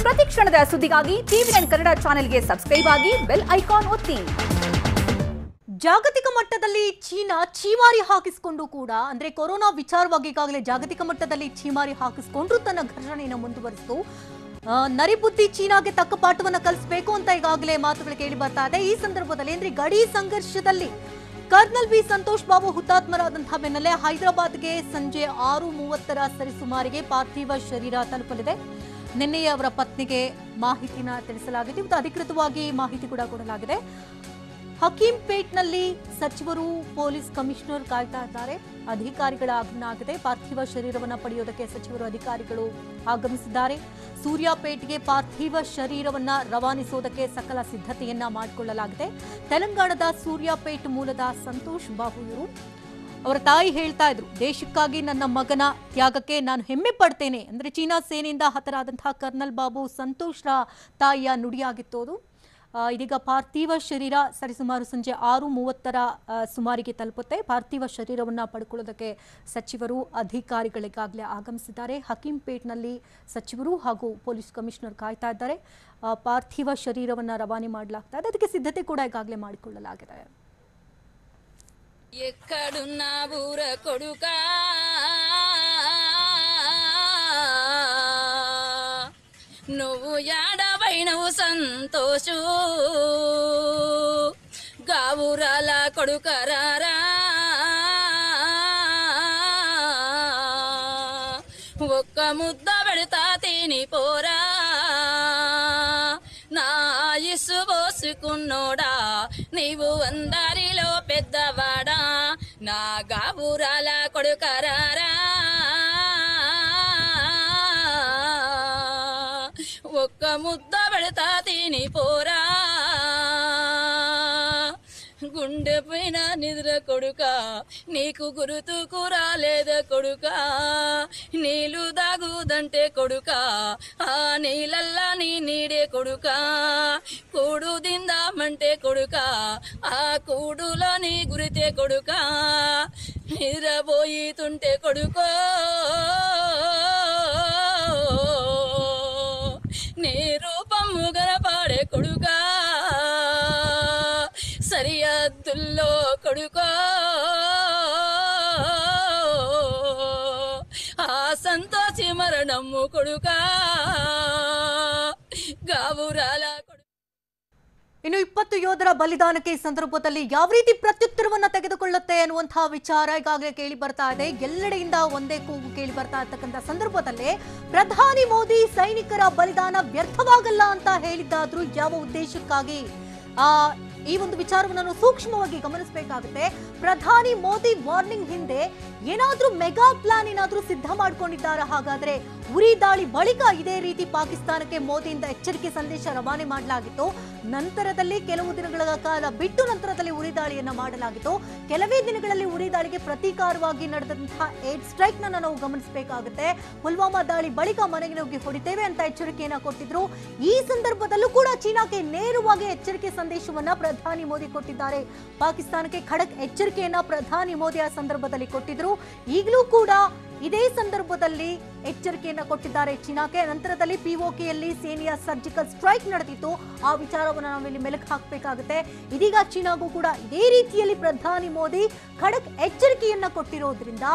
ಪ್ರತಿ ಕ್ಷಣದ ಸುದ್ದಿಗಾಗಿ ಟಿವಿ9 ಕನ್ನಡ ಚಾನೆಲ್ಗೆ ಸಬ್ಸ್ಕ್ರೈಬ್ ಆಗಿ ಬೆಲ್ ಐಕಾನ್ ಒತ್ತಿ. ಜಾಗತಿಕ ಮಟ್ಟದಲ್ಲಿ ಚೀನಾ ಛೀಮಾರಿ ಹಾಕಿಸಿಕೊಂಡು ಕೂಡ ಅಂದ್ರೆ ಕೊರೋನಾ ವಿಚಾರವಾಗಿ ಈಗಾಗಲೇ ಜಾಗತಿಕ ಮಟ್ಟದಲ್ಲಿ ಛೀಮಾರಿ ಹಾಕಿಸಿಕೊಂಡು ತನ್ನ ಘರ್ಷಣೆಯನ್ನು ಮುಂದುವರಿಸಿತು. ನರಿಬುದ್ಧಿ ಚೀನಾಗೆ ತಕ್ಕ ಪಾಠವನ್ನು ಕಲಿಸಬೇಕು ಅಂತ ಈಗಾಗಲೇ ಮಾತುಗಳು ಕೇಳಿ ಬರ್ತಾ ಇದೆ. ಈ ಸಂದರ್ಭದಲ್ಲಿ ಅಂದ್ರೆ ಗಡಿ ಸಂಘರ್ಷದಲ್ಲಿ ಕರ್ನಲ್ ಬಿ ಸಂತೋಷ್ ಬಾಬು ಹುತಾತ್ಮರಾದಂತಹ ಬೆನ್ನಲ್ಲೇ ಹೈದರಾಬಾದ್ಗೆ ಸಂಜೆ 6:30 ಸರಿಸುಮಾರಿಗೆ ಪಾರ್ಥಿವ ಶರೀರ ತಲುಪಲಿದೆ. ನಿನ್ನೆಯೇ ಅವರ ಪತ್ನಿಗೆ ಮಾಹಿತಿನ ತಿಳಿಸಲಾಗಿದೆ. ಇವತ್ತು ಅಧಿಕೃತವಾಗಿ ಮಾಹಿತಿ ಕೂಡ ಕೊಡಲಾಗಿದೆ. ಹಕೀಂಪೇಟ್ನಲ್ಲಿ ಸಚಿವರು ಪೊಲೀಸ್ ಕಮಿಷನರ್ ಕಾಯ್ತಾ ಇದ್ದಾರೆ. ಅಧಿಕಾರಿಗಳ ಆಗಮನ ಆಗಿದೆ. ಪಾರ್ಥಿವ ಶರೀರವನ್ನು ಪಡೆಯೋದಕ್ಕೆ ಸಚಿವರು ಅಧಿಕಾರಿಗಳು ಆಗಮಿಸಿದ್ದಾರೆ. ಸೂರ್ಯಾಪೇಟ್ಗೆ ಪಾರ್ಥಿವ ಶರೀರವನ್ನ ರವಾನಿಸೋದಕ್ಕೆ ಸಕಲ ಸಿದ್ಧತೆಯನ್ನ ಮಾಡಿಕೊಳ್ಳಲಾಗಿದೆ. ತೆಲಂಗಾಣದ ಸೂರ್ಯಾಪೇಟ್ ಮೂಲದ ಸಂತೋಷ್ ಬಾಬು ಇವರು ಅವರ ತಾಯಿ ಹೇಳ್ತಾ ಇದ್ರು, ದೇಶಕ್ಕಾಗಿ ನನ್ನ ಮಗನ ತ್ಯಾಗಕ್ಕೆ ನಾನು ಹೆಮ್ಮೆ ಪಡ್ತೇನೆ. ಅಂದ್ರೆ ಚೀನಾ ಸೇನೆಯಿಂದ ಹತರಾದಂತಹ ಕರ್ನಲ್ ಬಾಬು ಸಂತೋಷ್ರ ತಾಯಿಯ ನುಡಿಯಾಗಿತ್ತು ಅದು. ಇದೀಗ ಪಾರ್ಥಿವ ಶರೀರ ಸರಿಸುಮಾರು ಸಂಜೆ 6:30 ಸುಮಾರಿಗೆ ತಲುಪುತ್ತೆ. ಪಾರ್ಥಿವ ಶರೀರವನ್ನು ಪಡ್ಕೊಳ್ಳೋದಕ್ಕೆ ಸಚಿವರು ಅಧಿಕಾರಿಗಳಿಗಾಗಲೇ ಆಗಮಿಸಿದ್ದಾರೆ. ಹಕೀಂಪೇಟ್ನಲ್ಲಿ ಸಚಿವರು ಹಾಗೂ ಪೊಲೀಸ್ ಕಮಿಷನರ್ ಕಾಯ್ತಾ ಇದ್ದಾರೆ. ಪಾರ್ಥಿವ ಶರೀರವನ್ನು ರವಾನೆ ಮಾಡಲಾಗ್ತಾ ಇದೆ. ಅದಕ್ಕೆ ಸಿದ್ಧತೆ ಕೂಡ ಈಗಾಗಲೇ ಮಾಡಿಕೊಳ್ಳಲಾಗಿದೆ. ఎక్కడున్నా ఊర కొడుకా నువ్వు యాడవైనవు సంతోషు గావురాల కొడుకరారా ఒక్క ముద్ద పెడతా తినిపోరా నా ఇసు పోసుకున్నోడా నీవు అందరిలో పెద్దవాడా నా గాబురాల కొడుకరారా ఒక్క ముద్ద పెడతా తినిపోరా గుండె పైన నిద్ర కొడుక నీకు గురుతుకు రాలేద కొడుక నీళ్ళు దాగుదంటే కొడుక ఆ నీళ్ళల్లా నీ నీడే కొడుక కూడు దిందామంటే కొడుక ఆ కూడులో నీ గురితే కొడుక నిద్రపోయితుంటే కొడుకో నీ రూపం ముగరపాడే కొడుక సరిహద్దుల్లో కొడుకో ఆ సంతోషి మరణము కొడుక గావురాల ಇನ್ನು 20 ಯೋಧರ ಬಲಿದಾನಕ್ಕೆ ಈ ಸಂದರ್ಭದಲ್ಲಿ ಯಾವ ರೀತಿ ಪ್ರತ್ಯುತ್ತರವನ್ನ ತೆಗೆದುಕೊಳ್ಳುತ್ತೆ ಅನ್ನುವಂತಹ ವಿಚಾರ ಈಗಾಗಲೇ ಕೇಳಿ ಬರ್ತಾ ಇದೆ. ಎಲ್ಲೆಡೆಯಿಂದ ಒಂದೇ ಕೂಗು ಕೇಳಿ ಬರ್ತಾ ಇರ್ತಕ್ಕಂಥ ಸಂದರ್ಭದಲ್ಲೇ ಪ್ರಧಾನಿ ಮೋದಿ ಸೈನಿಕರ ಬಲಿದಾನ ವ್ಯರ್ಥವಾಗಲ್ಲ ಅಂತ ಹೇಳಿದ್ದಾದ್ರೂ ಯಾವ ಉದ್ದೇಶಕ್ಕಾಗಿ ಈ ಒಂದು ವಿಚಾರವನ್ನು ಸೂಕ್ಷ್ಮವಾಗಿ ಗಮನಿಸಬೇಕಾಗುತ್ತೆ. ಪ್ರಧಾನಿ ಮೋದಿ ವಾರ್ನಿಂಗ್ ಹಿಂದೆ ಏನಾದ್ರೂ ಮೆಗಾ ಪ್ಲಾನ್ ಏನಾದ್ರೂ ಸಿದ್ಧ ಮಾಡ್ಕೊಂಡಿದ್ದಾರೆ. ಹಾಗಾದ್ರೆ ಉರಿ ದಾಳಿ ಬಳಿಕ ಇದೇ ರೀತಿ ಪಾಕಿಸ್ತಾನಕ್ಕೆ ಮೋದಿಯಿಂದ ಎಚ್ಚರಿಕೆ ಸಂದೇಶ ರವಾನೆ ಮಾಡಲಾಗಿತ್ತು. ನಂತರದಲ್ಲಿ ಕೆಲವು ದಿನಗಳ ಕಾಲ ಬಿಟ್ಟು ನಂತರದಲ್ಲಿ ಉರಿ ದಾಳಿಯನ್ನ ಮಾಡಲಾಗಿತ್ತು. ಕೆಲವೇ ದಿನಗಳಲ್ಲಿ ಉರಿ ದಾಳಿಗೆ ಪ್ರತೀಕಾರವಾಗಿ ನಡೆದಂತಹ ಏರ್ ಸ್ಟ್ರೈಕ್ ನಾವು ಗಮನಿಸಬೇಕಾಗುತ್ತೆ. ಪುಲ್ವಾಮಾ ದಾಳಿ ಬಳಿಕ ಮನೆಗೆ ನುಗ್ಗಿ ಹೊಡಿತೇವೆ ಅಂತ ಎಚ್ಚರಿಕೆಯನ್ನ ಕೊಟ್ಟಿದ್ರು. ಈ ಸಂದರ್ಭದಲ್ಲೂ ಕೂಡ ಚೀನಾಕ್ಕೆ ನೇರವಾಗಿ ಎಚ್ಚರಿಕೆ ಸಂದೇಶವನ್ನ ಪ್ರಧಾನಿ ಮೋದಿ ಕೊಟ್ಟಿದ್ದಾರೆ. ಪಾಕಿಸ್ತಾನಕ್ಕೆ ಖಡಕ್ ಎಚ್ಚರಿಕೆಯನ್ನ ಪ್ರಧಾನಿ ಮೋದಿ ಆ ಸಂದರ್ಭದಲ್ಲಿ ಕೊಟ್ಟಿದ್ರು. ಈಗಲೂ ಕೂಡ ಇದೇ ಸಂದರ್ಭದಲ್ಲಿ ಎಚ್ಚರಿಕೆಯನ್ನ ಕೊಟ್ಟಿದ್ದಾರೆ ಚೀನಾಕ್ಕೆ. ನಂತರದಲ್ಲಿ ಪಿಒಕೆಯಲ್ಲಿ ಸೇನೆಯ ಸರ್ಜಿಕಲ್ ಸ್ಟ್ರೈಕ್ ನಡೆದಿತ್ತು. ಆ ವಿಚಾರವನ್ನು ನಾವಿಲ್ಲಿ ಮೆಲುಕು ಹಾಕಬೇಕಾಗುತ್ತೆ. ಇದೀಗ ಚೀನಾಗೂ ಕೂಡ ಇದೇ ರೀತಿಯಲ್ಲಿ ಪ್ರಧಾನಿ ಮೋದಿ ಖಡಕ್ ಎಚ್ಚರಿಕೆಯನ್ನ ಕೊಟ್ಟಿರೋದ್ರಿಂದ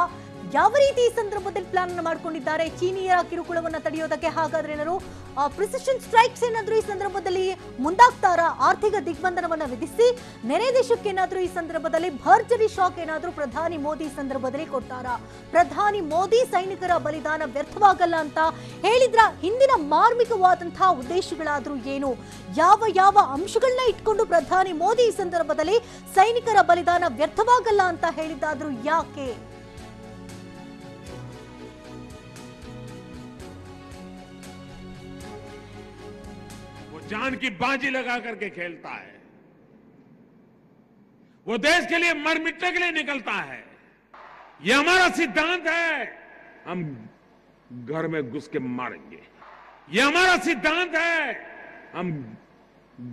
ಯಾವ ರೀತಿ ಈ ಸಂದರ್ಭದಲ್ಲಿ ಪ್ಲಾನ್ ಅನ್ನು ಮಾಡಿಕೊಂಡಿದ್ದಾರೆ ಚೀನಿಯರ ಕಿರುಕುಳವನ್ನ ತಡೆಯೋದಕ್ಕೆ? ಹಾಗಾದ್ರೆ ಏನಾದ್ರು ಪ್ರಿಸಿಷನ್ ಸ್ಟ್ರೈಕ್ಸ್ ಏನಾದ್ರು ಈ ಸಂದರ್ಭದಲ್ಲಿ ಮುಂದಾಗ್ತಾರಾ? ಆರ್ಥಿಕ ದಿಗ್ಬಂಧನವನ್ನ ವಿಧಿಸಿ ನೆರೆ ದೇಶಕ್ಕೆ ಏನಾದ್ರು ಈ ಸಂದರ್ಭದಲ್ಲಿ ಭರ್ಜರಿ ಶಾಕ್ ಏನಾದ್ರು ಪ್ರಧಾನಿ ಮೋದಿ ಸಂದರ್ಭದಲ್ಲಿ ಕೊಡ್ತಾರಾ? ಪ್ರಧಾನಿ ಮೋದಿ ಸೈನಿಕರ ಬಲಿದಾನ ವ್ಯರ್ಥವಾಗಲ್ಲ ಅಂತ ಹೇಳಿದ್ರ ಹಿಂದಿನ ಮಾರ್ಮಿಕವಾದಂತಹ ಉದ್ದೇಶಗಳಾದ್ರೂ ಏನು? ಯಾವ ಯಾವ ಅಂಶಗಳನ್ನ ಇಟ್ಕೊಂಡು ಪ್ರಧಾನಿ ಮೋದಿ ಈ ಸಂದರ್ಭದಲ್ಲಿ ಸೈನಿಕರ ಬಲಿದಾನ ವ್ಯರ್ಥವಾಗಲ್ಲ ಅಂತ ಹೇಳಿದ್ದಾದ್ರೂ ಯಾಕೆ? जान की बाजी लगा करके खेलता है, वो देश के लिए मर मिटने के लिए निकलता है। ये हमारा सिद्धांत है, हम घर में घुस के मारेंगे। ये हमारा सिद्धांत है, हम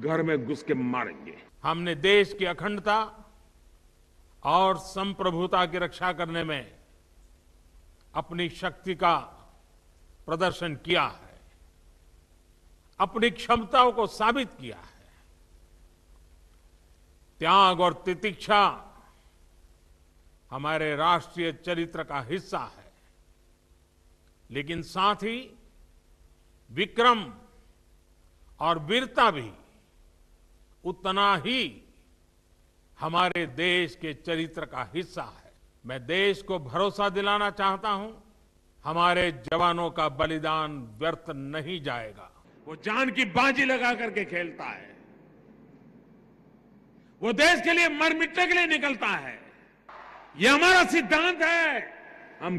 घर में घुस के मारेंगे। हमने देश की अखंडता और संप्रभुता की रक्षा करने में अपनी शक्ति का प्रदर्शन किया है। अपनी क्षमताओं को साबित किया है। त्याग और तितिक्षा हमारे राष्ट्रीय चरित्र का हिस्सा है, लेकिन साथ ही विक्रम और वीरता भी उतना ही हमारे देश के चरित्र का हिस्सा है। मैं देश को भरोसा दिलाना चाहता हूं, हमारे जवानों का बलिदान व्यर्थ नहीं जाएगा। वो जान की बाजी लगा करके खेलता है, वो देश के लिए मर मिटने के लिए निकलता है। ये हमारा सिद्धांत है, हम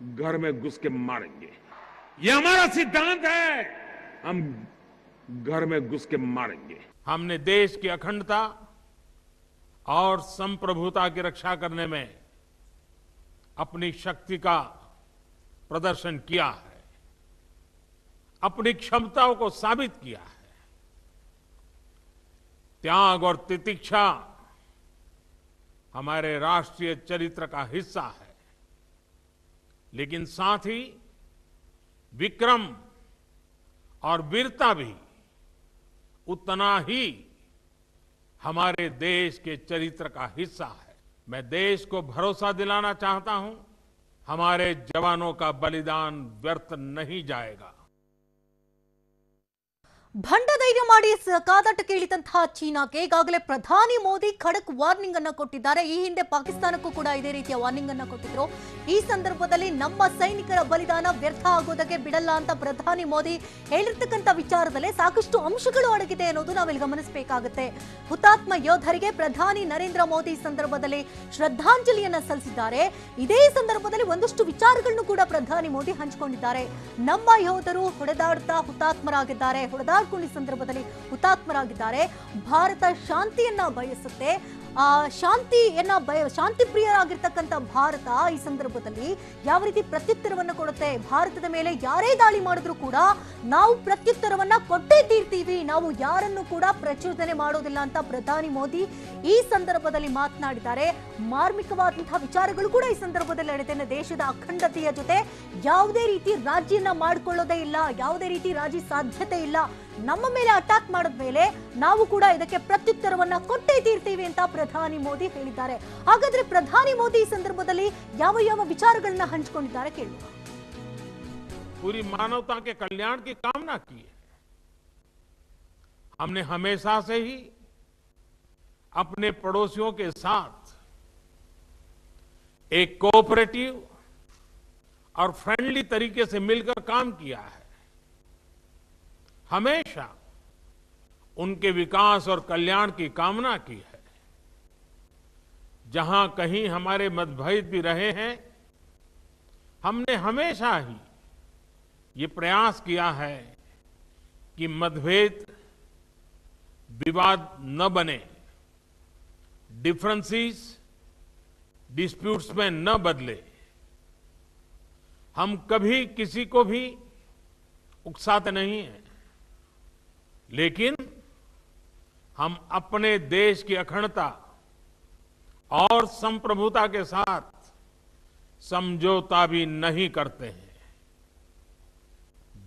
घर में घुस के मारेंगे। ये हमारा सिद्धांत है, हम घर में घुस के मारेंगे। हमने देश की अखंडता और संप्रभुता की रक्षा करने में अपनी शक्ति का प्रदर्शन किया है, अपनी क्षमताओं को साबित किया है। त्याग और तितिक्षा हमारे राष्ट्रीय चरित्र का हिस्सा है, लेकिन साथ ही विक्रम और वीरता भी उतना ही हमारे देश के चरित्र का हिस्सा है। मैं देश को भरोसा दिलाना चाहता हूं, हमारे जवानों का बलिदान व्यर्थ नहीं जाएगा। ಭಂಡ ಧೈರ್ಯ ಮಾಡಿ ಕಾದಾಟಕ್ಕೆ ಇಳಿದಂತಹ ಚೀನಾಗೆ ಈಗಾಗಲೇ ಪ್ರಧಾನಿ ಮೋದಿ ಖಡಕ್ ವಾರ್ನಿಂಗ್ ಅನ್ನು ಕೊಟ್ಟಿದ್ದಾರೆ. ಈ ಹಿಂದೆ ಪಾಕಿಸ್ತಾನಕ್ಕೂ ಕೂಡ ಇದೇ ರೀತಿಯ ವಾರ್ನಿಂಗ್ ಅನ್ನು ಕೊಟ್ಟಿದ್ರು. ಈ ಸಂದರ್ಭದಲ್ಲಿ ನಮ್ಮ ಸೈನಿಕರ ಬಲಿದಾನ ವ್ಯರ್ಥ ಆಗೋದಕ್ಕೆ ಬಿಡಲ್ಲ ಅಂತ ಪ್ರಧಾನಿ ಮೋದಿ ಹೇಳಿರ್ತಕ್ಕಂಥ ವಿಚಾರದಲ್ಲಿ ಸಾಕಷ್ಟು ಅಂಶಗಳು ಅಡಗಿದೆ ಅನ್ನೋದು ನಾವಿಲ್ಲಿ ಗಮನಿಸಬೇಕಾಗುತ್ತೆ. ಹುತಾತ್ಮ ಯೋಧರಿಗೆ ಪ್ರಧಾನಿ ನರೇಂದ್ರ ಮೋದಿ ಈ ಸಂದರ್ಭದಲ್ಲಿ ಶ್ರದ್ಧಾಂಜಲಿಯನ್ನ ಸಲ್ಲಿಸಿದ್ದಾರೆ. ಇದೇ ಸಂದರ್ಭದಲ್ಲಿ ಒಂದಷ್ಟು ವಿಚಾರಗಳನ್ನು ಕೂಡ ಪ್ರಧಾನಿ ಮೋದಿ ಹಂಚಿಕೊಂಡಿದ್ದಾರೆ. ನಮ್ಮ ಯೋಧರು ಹೊಡೆದಾಡ್ತಾ ಹುತಾತ್ಮರಾಗಿದ್ದಾರೆ, ಸಂದರ್ಭದಲ್ಲಿ ಹುತಾತ್ಮರಾಗಿದ್ದಾರೆ. ಭಾರತ ಶಾಂತಿಯನ್ನ ಬಯಸುತ್ತೆ, ಶಾಂತಿ ಪ್ರಿಯರಾಗಿರ್ತಕ್ಕಂಥ ಭಾರತ ಈ ಸಂದರ್ಭದಲ್ಲಿ ಯಾವ ರೀತಿ ಪ್ರತ್ಯುತ್ತರವನ್ನ ಕೊಡುತ್ತೆ, ಭಾರತದ ಮೇಲೆ ಯಾರೇ ದಾಳಿ ಮಾಡಿದ್ರು ಕೂಡ ನಾವು ಪ್ರತ್ಯುತ್ತರವನ್ನ ಕೊಟ್ಟೇ ತೀರ್ತೀವಿ, ನಾವು ಯಾರನ್ನು ಕೂಡ ಪ್ರಚೋದನೆ ಮಾಡೋದಿಲ್ಲ ಅಂತ ಪ್ರಧಾನಿ ಮೋದಿ ಈ ಸಂದರ್ಭದಲ್ಲಿ ಮಾತನಾಡಿದ್ದಾರೆ. ಮಾರ್ಮಿಕವಾದಂತಹ ವಿಚಾರಗಳು ಕೂಡ ಈ ಸಂದರ್ಭದಲ್ಲಿ ನಡೆದಿದೆ. ದೇಶದ ಅಖಂಡತೆಯ ಜೊತೆ ಯಾವುದೇ ರೀತಿ ರಾಜಿಯನ್ನ ಮಾಡಿಕೊಳ್ಳೋದೇ ಇಲ್ಲ, ಯಾವುದೇ ರೀತಿ ರಾಜಿ ಸಾಧ್ಯತೆ ಇಲ್ಲ. ನಮ್ಮ ಮೇಲೆ ಅಟ್ಯಾಕ್ ಮಾಡಿದ ಮೇಲೆ ನಾವು ಕೂಡ ಇದಕ್ಕೆ ಪ್ರತ್ಯುತ್ತರವನ್ನ ಕೊಟ್ಟೇ ತೀರ್ತೀವಿ ಅಂತ ಪ್ರಧಾನಿ ಮೋದಿ ಹೇಳಿದ್ದಾರೆ. ಹಾಗಾದ್ರೆ ಪ್ರಧಾನಿ ಮೋದಿ ಈ ಸಂದರ್ಭದಲ್ಲಿ ಯಾವ ಯಾವ ವಿಚಾರಗಳನ್ನ ಹಂಚಿಕೊಂಡಿದ್ದಾರೆ ಕೇಳುವ. पूरी मानवता के कल्याण की कामना की है। हमने हमेशा से ही अपने पड़ोसियों के साथ एक कोऑपरेटिव और फ्रेंडली तरीके से मिलकर काम किया है। हमेशा उनके विकास और कल्याण की कामना की है। जहां कहीं हमारे मतभेद भी रहे हैं, हमने हमेशा ही ये प्रयास किया है कि मतभेद विवाद न बने, डिफरेंसेस डिस्प्यूट्स में न बदले। हम कभी किसी को भी उकसाते नहीं हैं, लेकिन हम अपने देश की अखंडता और संप्रभुता के साथ समझौता भी नहीं करते हैं।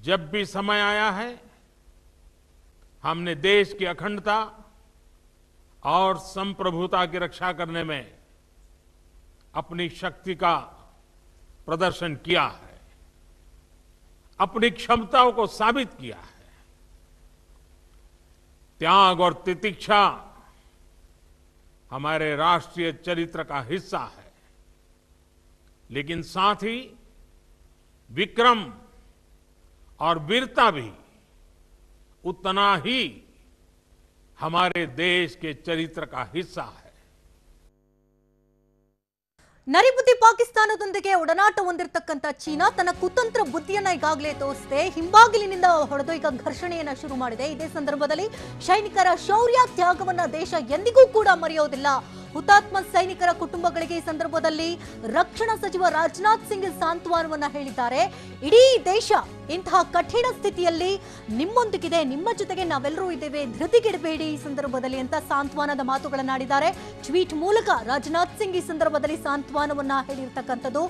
जब भी समय आया है, हमने देश की अखंडता और संप्रभुता की रक्षा करने में अपनी शक्ति का प्रदर्शन किया है, अपनी क्षमताओं को साबित किया है। त्याग और तितिक्षा हमारे राष्ट्रीय चरित्र का हिस्सा है, लेकिन साथ ही विक्रम और वीरता भी उतना ही हमारे देश के चरित्र का हिस्सा है। ನರಿಬುದ್ಧಿ ಪಾಕಿಸ್ತಾನದೊಂದಿಗೆ ಒಡನಾಟ ಹೊಂದಿರತಕ್ಕಂತ ಚೀನಾ ತನ್ನ ಕುತಂತ್ರ ಬುದ್ಧಿಯನ್ನ ಈಗಾಗಲೇ ತೋರಿಸಿದೆ. ಹಿಂಬಾಗಿಲಿನಿಂದ ಹೊಡೆದು ಈಗ ಘರ್ಷಣೆಯನ್ನ ಶುರು ಮಾಡಿದೆ. ಇದೇ ಸಂದರ್ಭದಲ್ಲಿ ಸೈನಿಕರ ಶೌರ್ಯ ತ್ಯಾಗವನ್ನ ದೇಶ ಎಂದಿಗೂ ಕೂಡ ಮರೆಯೋದಿಲ್ಲ. ಹುತಾತ್ಮ ಸೈನಿಕರ ಕುಟುಂಬಗಳಿಗೆ ಈ ಸಂದರ್ಭದಲ್ಲಿ ರಕ್ಷಣಾ ಸಚಿವ ರಾಜನಾಥ್ ಸಿಂಗ್ ಸಾಂತ್ವನವನ್ನ ಹೇಳಿದ್ದಾರೆ. ಇಡೀ ದೇಶ ಇಂತಹ ಕಠಿಣ ಸ್ಥಿತಿಯಲ್ಲಿ ನಿಮ್ಮೊಂದಿಗಿದೆ, ನಿಮ್ಮ ಜೊತೆಗೆ ನಾವೆಲ್ಲರೂ ಇದ್ದೇವೆ, ಧೃತಿಗೆಡಬೇಡಿ ಈ ಸಂದರ್ಭದಲ್ಲಿ ಅಂತ ಸಾಂತ್ವನದ ಮಾತುಗಳನ್ನಾಡಿದ್ದಾರೆ. ಟ್ವೀಟ್ ಮೂಲಕ ರಾಜನಾಥ್ ಸಿಂಗ್ ಈ ಸಂದರ್ಭದಲ್ಲಿ ಸಾಂತ್ವನವನ್ನ ಹೇಳಿರ್ತಕ್ಕಂಥದ್ದು.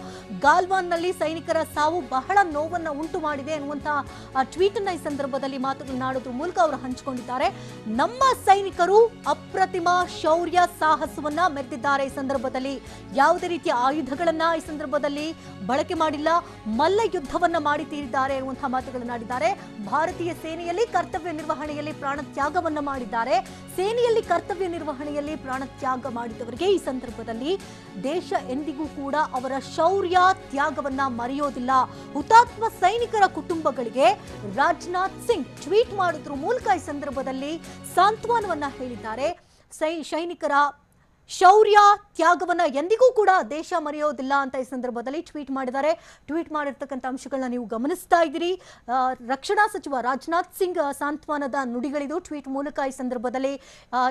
ಗಾಲ್ವಾನ್ನಲ್ಲಿ ಸೈನಿಕರ ಸಾವು ಬಹಳ ನೋವನ್ನ ಉಂಟು ಮಾಡಿದೆ ಅನ್ನುವಂತಹ ಟ್ವೀಟ್ ಅನ್ನ ಈ ಸಂದರ್ಭದಲ್ಲಿ ಮಾತುಗಳನ್ನಾಡೋದ್ರ ಮೂಲಕ ಅವರು ಹಂಚಿಕೊಂಡಿದ್ದಾರೆ. ನಮ್ಮ ಸೈನಿಕರು ಅಪ್ರತಿಮ ಶೌರ್ಯ ಸಾಹಸವನ್ನ ಮೆರೆದಿದ್ದಾರೆ. ಈ ಸಂದರ್ಭದಲ್ಲಿ ಯಾವುದೇ ರೀತಿಯ ಆಯುಧಗಳನ್ನ ಈ ಸಂದರ್ಭದಲ್ಲಿ ಬಳಕೆ ಮಾಡಿಲ್ಲ, ಮಲ್ಲ ಯುದ್ಧವನ್ನ ಮಾಡಿ ತೀರಿದ್ದಾರೆ ಎನ್ನುವಂತಹ ಮಾತುಗಳನ್ನಾಡಿದ್ದಾರೆ. ಭಾರತೀಯ ಸೇನೆಯಲ್ಲಿ ಕರ್ತವ್ಯ ನಿರ್ವಹಣೆಯಲ್ಲಿ ಪ್ರಾಣ ತ್ಯಾಗವನ್ನ ಮಾಡಿದ್ದಾರೆ. ಸೇನೆಯಲ್ಲಿ ಕರ್ತವ್ಯ ನಿರ್ವಹಣೆಯಲ್ಲಿ ಪ್ರಾಣ ತ್ಯಾಗ ಮಾಡಿದವರಿಗೆ ಈ ಸಂದರ್ಭದಲ್ಲಿ ದೇಶ ಎಂದಿಗೂ ಕೂಡ ಅವರ ಶೌರ್ಯ ತ್ಯಾಗವನ್ನ ಮರೆಯೋದಿಲ್ಲ. ಹುತಾತ್ಮ ಸೈನಿಕರ ಕುಟುಂಬಗಳಿಗೆ ರಾಜನಾಥ್ ಸಿಂಗ್ ಟ್ವೀಟ್ ಮಾಡೋದ್ರ ಮೂಲಕ ಈ ಸಂದರ್ಭದಲ್ಲಿ ಸಾಂತ್ವನವನ್ನ ಹೇಳಿದ್ದಾರೆ. ಸೈನಿಕರ ಶೌರ್ಯ ತ್ಯಾಗವನ್ನ ಎಂದಿಗೂ ಕೂಡ ದೇಶ ಮರೆಯೋದಿಲ್ಲ ಅಂತ ಈ ಸಂದರ್ಭದಲ್ಲಿ ಟ್ವೀಟ್ ಮಾಡಿದ್ದಾರೆ. ಟ್ವೀಟ್ ಮಾಡಿರ್ತಕ್ಕಂಥ ಅಂಶಗಳನ್ನ ನೀವು ಗಮನಿಸ್ತಾ ಇದ್ದೀರಿ. ರಕ್ಷಣಾ ಸಚಿವ ರಾಜನಾಥ್ ಸಿಂಗ್ ಸಾಂತ್ವನದ ನುಡಿಗಳಿದು. ಟ್ವೀಟ್ ಮೂಲಕ ಈ ಸಂದರ್ಭದಲ್ಲಿ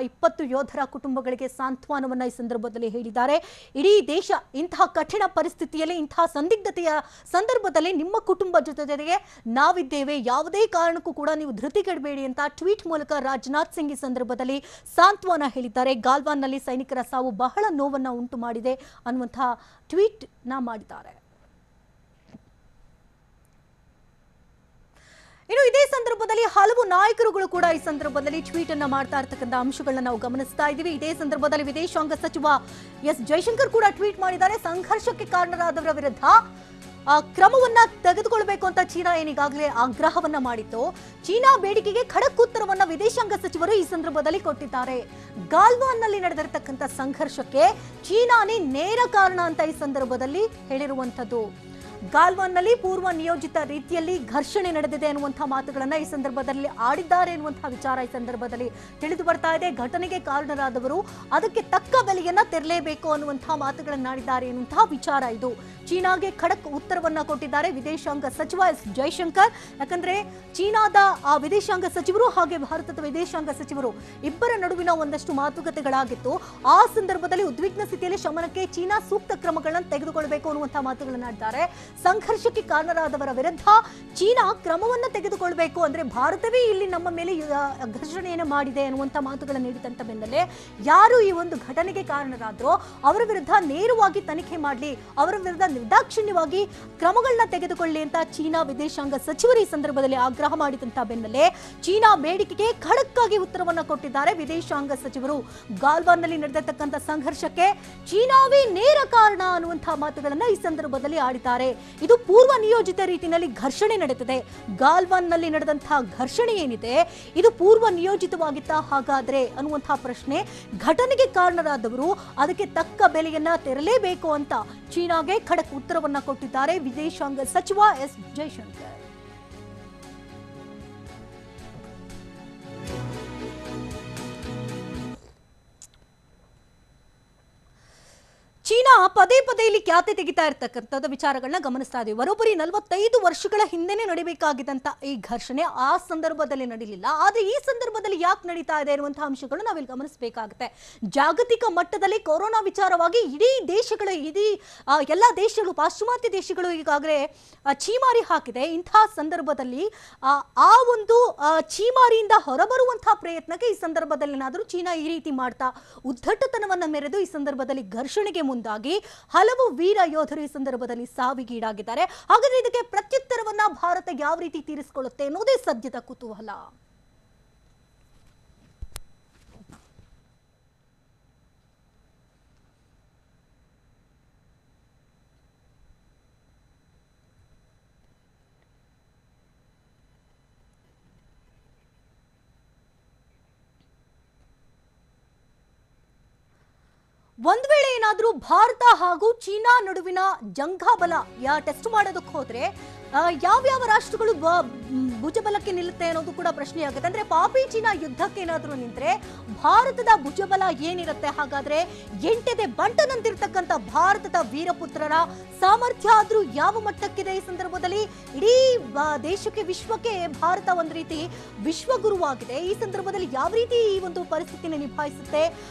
20 ಯೋಧರ ಕುಟುಂಬಗಳಿಗೆ ಸಾಂತ್ವನವನ್ನ ಈ ಸಂದರ್ಭದಲ್ಲಿ ಹೇಳಿದ್ದಾರೆ. ಇಡೀ ದೇಶ ಇಂತಹ ಕಠಿಣ ಪರಿಸ್ಥಿತಿಯಲ್ಲಿ, ಇಂತಹ ಸಂದಿಗ್ಧತೆಯ ಸಂದರ್ಭದಲ್ಲಿ ನಿಮ್ಮ ಕುಟುಂಬ ಜೊತೆಗೆ ನಾವಿದ್ದೇವೆ, ಯಾವುದೇ ಕಾರಣಕ್ಕೂ ಕೂಡ ನೀವು ಧೃತಿಗೆಡಬೇಡಿ ಅಂತ ಟ್ವೀಟ್ ಮೂಲಕ ರಾಜನಾಥ್ ಸಿಂಗ್ ಈ ಸಂದರ್ಭದಲ್ಲಿ ಸಾಂತ್ವನ ಹೇಳಿದ್ದಾರೆ. ಗಾಲ್ವಾನ್ನಲ್ಲಿ ಸೈನಿಕರ ಸಾವು ಬಹಳ ನೋವನ್ನ ಉಂಟು ಮಾಡಿದೆ ಅನ್ನುವಂತಹ ಟ್ವೀಟ್ ನ ಮಾಡಿದ್ದಾರೆ. ಇನ್ನು ಇದೇ ಸಂದರ್ಭದಲ್ಲಿ ಹಲವು ನಾಯಕರುಗಳು ಕೂಡ ಈ ಸಂದರ್ಭದಲ್ಲಿ ಟ್ವೀಟ್ ಅನ್ನ ಮಾಡ್ತಾ ಇರ್ತಕ್ಕಂಥ ಅಂಶಗಳನ್ನ ನಾವು ಗಮನಿಸ್ತಾ ಇದ್ದೀವಿ. ಇದೇ ಸಂದರ್ಭದಲ್ಲಿ ವಿದೇಶಾಂಗ ಸಚಿವ ಎಸ್ ಜೈಶಂಕರ್ ಕೂಡ ಟ್ವೀಟ್ ಮಾಡಿದ್ದಾರೆ. ಸಂಘರ್ಷಕ್ಕೆ ಕಾರಣರಾದವರ ವಿರುದ್ಧ ಕ್ರಮವನ್ನ ತೆಗೆದುಕೊಳ್ಳಬೇಕು ಅಂತ ಚೀನಾ ಏನಿಗಾಗಲೇ ಆಗ್ರಹವನ್ನ ಮಾಡಿತ್ತು. ಚೀನಾ ಬೇಡಿಕೆಗೆ ಖಡಕ್ ಉತ್ತರವನ್ನ ವಿದೇಶಾಂಗ ಸಚಿವರು ಈ ಸಂದರ್ಭದಲ್ಲಿ ಕೊಟ್ಟಿದ್ದಾರೆ. ಗಾಲ್ವಾನ್ನಲ್ಲಿ ನಡೆದಿರತಕ್ಕಂಥ ಸಂಘರ್ಷಕ್ಕೆ ಚೀನಾನೇ ನೇರ ಕಾರಣ ಅಂತ ಈ ಸಂದರ್ಭದಲ್ಲಿ ಹೇಳಿರುವಂತದ್ದು. ಗಾಲ್ವಾನ್ನಲ್ಲಿ ಪೂರ್ವ ನಿಯೋಜಿತ ರೀತಿಯಲ್ಲಿ ಘರ್ಷಣೆ ನಡೆದಿದೆ ಎನ್ನುವಂತಹ ಮಾತುಗಳನ್ನ ಈ ಸಂದರ್ಭದಲ್ಲಿ ಆಡಿದ್ದಾರೆ ಎನ್ನುವಂತಹ ವಿಚಾರ ಈ ಸಂದರ್ಭದಲ್ಲಿ ತಿಳಿದು ಬರ್ತಾ ಇದೆ. ಘಟನೆಗೆ ಕಾರಣರಾದವರು ಅದಕ್ಕೆ ತಕ್ಕ ಬೆಲೆಯನ್ನ ತೆರಲೇಬೇಕು ಅನ್ನುವಂತಹ ಮಾತುಗಳನ್ನಾಡಿದ್ದಾರೆ ಎನ್ನುವಂತಹ ವಿಚಾರ ಇದು. ಚೀನಾಗೆ ಖಡಕ್ ಉತ್ತರವನ್ನ ಕೊಟ್ಟಿದ್ದಾರೆ ವಿದೇಶಾಂಗ ಸಚಿವ ಎಸ್ ಜೈಶಂಕರ್. ಯಾಕಂದ್ರೆ ಚೀನಾದ ಆ ವಿದೇಶಾಂಗ ಸಚಿವರು ಹಾಗೆ ಭಾರತದ ವಿದೇಶಾಂಗ ಸಚಿವರು ಇಬ್ಬರ ನಡುವಿನ ಒಂದಷ್ಟು ಮಾತುಕತೆಗಳಾಗಿತ್ತು. ಆ ಸಂದರ್ಭದಲ್ಲಿ ಉದ್ವಿಗ್ನ ಸ್ಥಿತಿಯಲ್ಲಿ ಶಮನಕ್ಕೆ ಚೀನಾ ಸೂಕ್ತ ಕ್ರಮಗಳನ್ನು ತೆಗೆದುಕೊಳ್ಳಬೇಕು ಅನ್ನುವಂತಹ ಮಾತುಗಳನ್ನಾಡಿದ್ದಾರೆ. ಸಂಘರ್ಷಕ್ಕೆ ಕಾರಣರಾದವರ ವಿರುದ್ಧ ಚೀನಾ ಕ್ರಮವನ್ನ ತೆಗೆದುಕೊಳ್ಳಬೇಕು, ಅಂದ್ರೆ ಭಾರತವೇ ಇಲ್ಲಿ ನಮ್ಮ ಮೇಲೆ ಘರ್ಷಣೆಯನ್ನು ಮಾಡಿದೆ ಅನ್ನುವಂಥ ಮಾತುಗಳನ್ನು ನೀಡಿದಂತ ಬೆನ್ನಲ್ಲೇ ಯಾರು ಈ ಒಂದು ಘಟನೆಗೆ ಕಾರಣರಾದ್ರೋ ಅವರ ವಿರುದ್ಧ ನೇರವಾಗಿ ತನಿಖೆ ಮಾಡಲಿ, ಅವರ ವಿರುದ್ಧ ನಿರ್ದಾಕ್ಷಿಣ್ಯವಾಗಿ ಕ್ರಮಗಳನ್ನ ತೆಗೆದುಕೊಳ್ಳಿ ಅಂತ ಚೀನಾ ವಿದೇಶಾಂಗ ಸಚಿವರು ಈ ಸಂದರ್ಭದಲ್ಲಿ ಆಗ್ರಹ ಮಾಡಿದಂತ ಬೆನ್ನಲ್ಲೇ ಚೀನಾ ಬೇಡಿಕೆಗೆ ಖಡಕ್ ಆಗಿ ಉತ್ತರವನ್ನ ಕೊಟ್ಟಿದ್ದಾರೆ ವಿದೇಶಾಂಗ ಸಚಿವರು. ಗಾಲ್ವಾನ್ನಲ್ಲಿ ನಡೆದಿರ್ತಕ್ಕಂಥ ಸಂಘರ್ಷಕ್ಕೆ ಚೀನಾವೇ ನೇರ ಕಾರಣ ಅನ್ನುವಂತಹ ಮಾತುಗಳನ್ನ ಈ ಸಂದರ್ಭದಲ್ಲಿ ಆಡಿದ್ದಾರೆ. ಇದು ಪೂರ್ವ ನಿಯೋಜಿತ ರೀತಿಯಲ್ಲಿ ಘರ್ಷಣೆ ನಡೆದಿದೆ. ಗಾಲ್ವಾನ್ನಲ್ಲಿ ನಡೆದಂತಹ ಘರ್ಷಣೆ ಏನಿದೆ ಇದು ಪೂರ್ವ ನಿಯೋಜಿತವಾಗಿತ್ತ ಹಾಗಾದ್ರೆ ಅನ್ನುವಂತಹ ಪ್ರಶ್ನೆ. ಘಟನೆಗೆ ಕಾರಣರಾದವರು ಅದಕ್ಕೆ ತಕ್ಕ ಬೆಲೆಯನ್ನ ತೆರಲೇಬೇಕು ಅಂತ ಚೀನಾಗೆ ಖಡಕ್ ಉತ್ತರವನ್ನ ಕೊಟ್ಟಿದ್ದಾರೆ ವಿದೇಶಾಂಗ ಸಚಿವ ಎಸ್ ಜೈಶಂಕರ್. ಚೀನಾ ಪದೇ ಪದೇ ಇಲ್ಲಿ ಖ್ಯಾತಿ ತೆಗಿತಾ ಇರ್ತಕ್ಕಂಥದ್ದು ವಿಚಾರಗಳನ್ನ ಗಮನಿಸ್ತಾ ಇದ್ದೀವಿ. ಬರೋಬ್ಬರಿ 45 ವರ್ಷಗಳ ಹಿಂದೆನೆ ನಡಿಬೇಕಾಗಿದ್ದಂತ ಈ ಘರ್ಷಣೆ ಆ ಸಂದರ್ಭದಲ್ಲಿ ನಡೀಲಿಲ್ಲ. ಆದ್ರೆ ಈ ಸಂದರ್ಭದಲ್ಲಿ ಯಾಕೆ ನಡೀತಾ ಇದೆ ಇರುವಂತಹ ಅಂಶಗಳು ನಾವಿಲ್ಲಿ ಗಮನಿಸಬೇಕಾಗುತ್ತೆ. ಜಾಗತಿಕ ಮಟ್ಟದಲ್ಲಿ ಕೊರೋನಾ ವಿಚಾರವಾಗಿ ಇಡೀ ಎಲ್ಲಾ ದೇಶಗಳು, ಪಾಶ್ಚಿಮಾತ್ಯ ದೇಶಗಳು ಈಗಾಗಲೇ ಛೀಮಾರಿ ಹಾಕಿದೆ. ಇಂತಹ ಸಂದರ್ಭದಲ್ಲಿ ಆ ಒಂದು ಛೀಮಾರಿಯಿಂದ ಹೊರಬರುವಂತಹ ಪ್ರಯತ್ನಕ್ಕೆ ಈ ಸಂದರ್ಭದಲ್ಲಿ ಏನಾದರೂ ಚೀನಾ ಈ ರೀತಿ ಮಾಡ್ತಾ ಉದ್ದಟತನವನ್ನ ಮೆರೆದು ಈ ಸಂದರ್ಭದಲ್ಲಿ ಘರ್ಷಣೆಗೆ ಮುಂದಾಗಿ ಹಲವು ವೀರ ಯೋಧರು ಈ ಸಂದರ್ಭದಲ್ಲಿ ಸಾವಿಗೀಡಾಗಿದ್ದಾರೆ. ಹಾಗಾದ್ರೆ ಇದಕ್ಕೆ ಪ್ರತ್ಯುತ್ತರವನ್ನ ಭಾರತ ಯಾವ ರೀತಿ ತೀರಿಸಿಕೊಳ್ಳುತ್ತೆ ಅನ್ನೋದೇ ಸದ್ಯದ ಕುತೂಹಲ. ಒಂದ್ ವೇಳೆ ಏನಾದ್ರೂ ಭಾರತ ಹಾಗೂ ಚೀನಾ ನಡುವಿನ ಜಂಘಾಬಲ ಟೆಸ್ಟ್ ಮಾಡೋದಕ್ಕೆ ಹೋದ್ರೆ ಯಾವ್ಯಾವ ರಾಷ್ಟ್ರಗಳು ಭುಜಬಲಕ್ಕೆ ನಿಲ್ಲುತ್ತೆ ಅನ್ನೋದು ಕೂಡ ಪ್ರಶ್ನೆ ಆಗುತ್ತೆ. ಅಂದ್ರೆ ಪಾಪಿ ಚೀನಾ ಯುದ್ಧಕ್ಕೆ ಏನಾದ್ರೂ ನಿಂತ್ರೆ ಭಾರತದ ಭುಜಬಲ ಏನಿರುತ್ತೆ? ಹಾಗಾದ್ರೆ ಎಂಟೆದೆ ಬಂಟನಂತಿರ್ತಕ್ಕಂಥ ಭಾರತದ ವೀರಪುತ್ರರ ಸಾಮರ್ಥ್ಯ ಆದ್ರೂ ಯಾವ ಮಟ್ಟಕ್ಕಿದೆ? ಈ ಸಂದರ್ಭದಲ್ಲಿ ಇಡೀ ದೇಶಕ್ಕೆ, ವಿಶ್ವಕ್ಕೆ ಭಾರತ ಒಂದ್ ರೀತಿ ವಿಶ್ವಗುರುವಾಗಿದೆ. ಈ ಸಂದರ್ಭದಲ್ಲಿ ಯಾವ ರೀತಿ ಈ ಒಂದು ಪರಿಸ್ಥಿತಿನ ನಿಭಾಯಿಸುತ್ತೆ?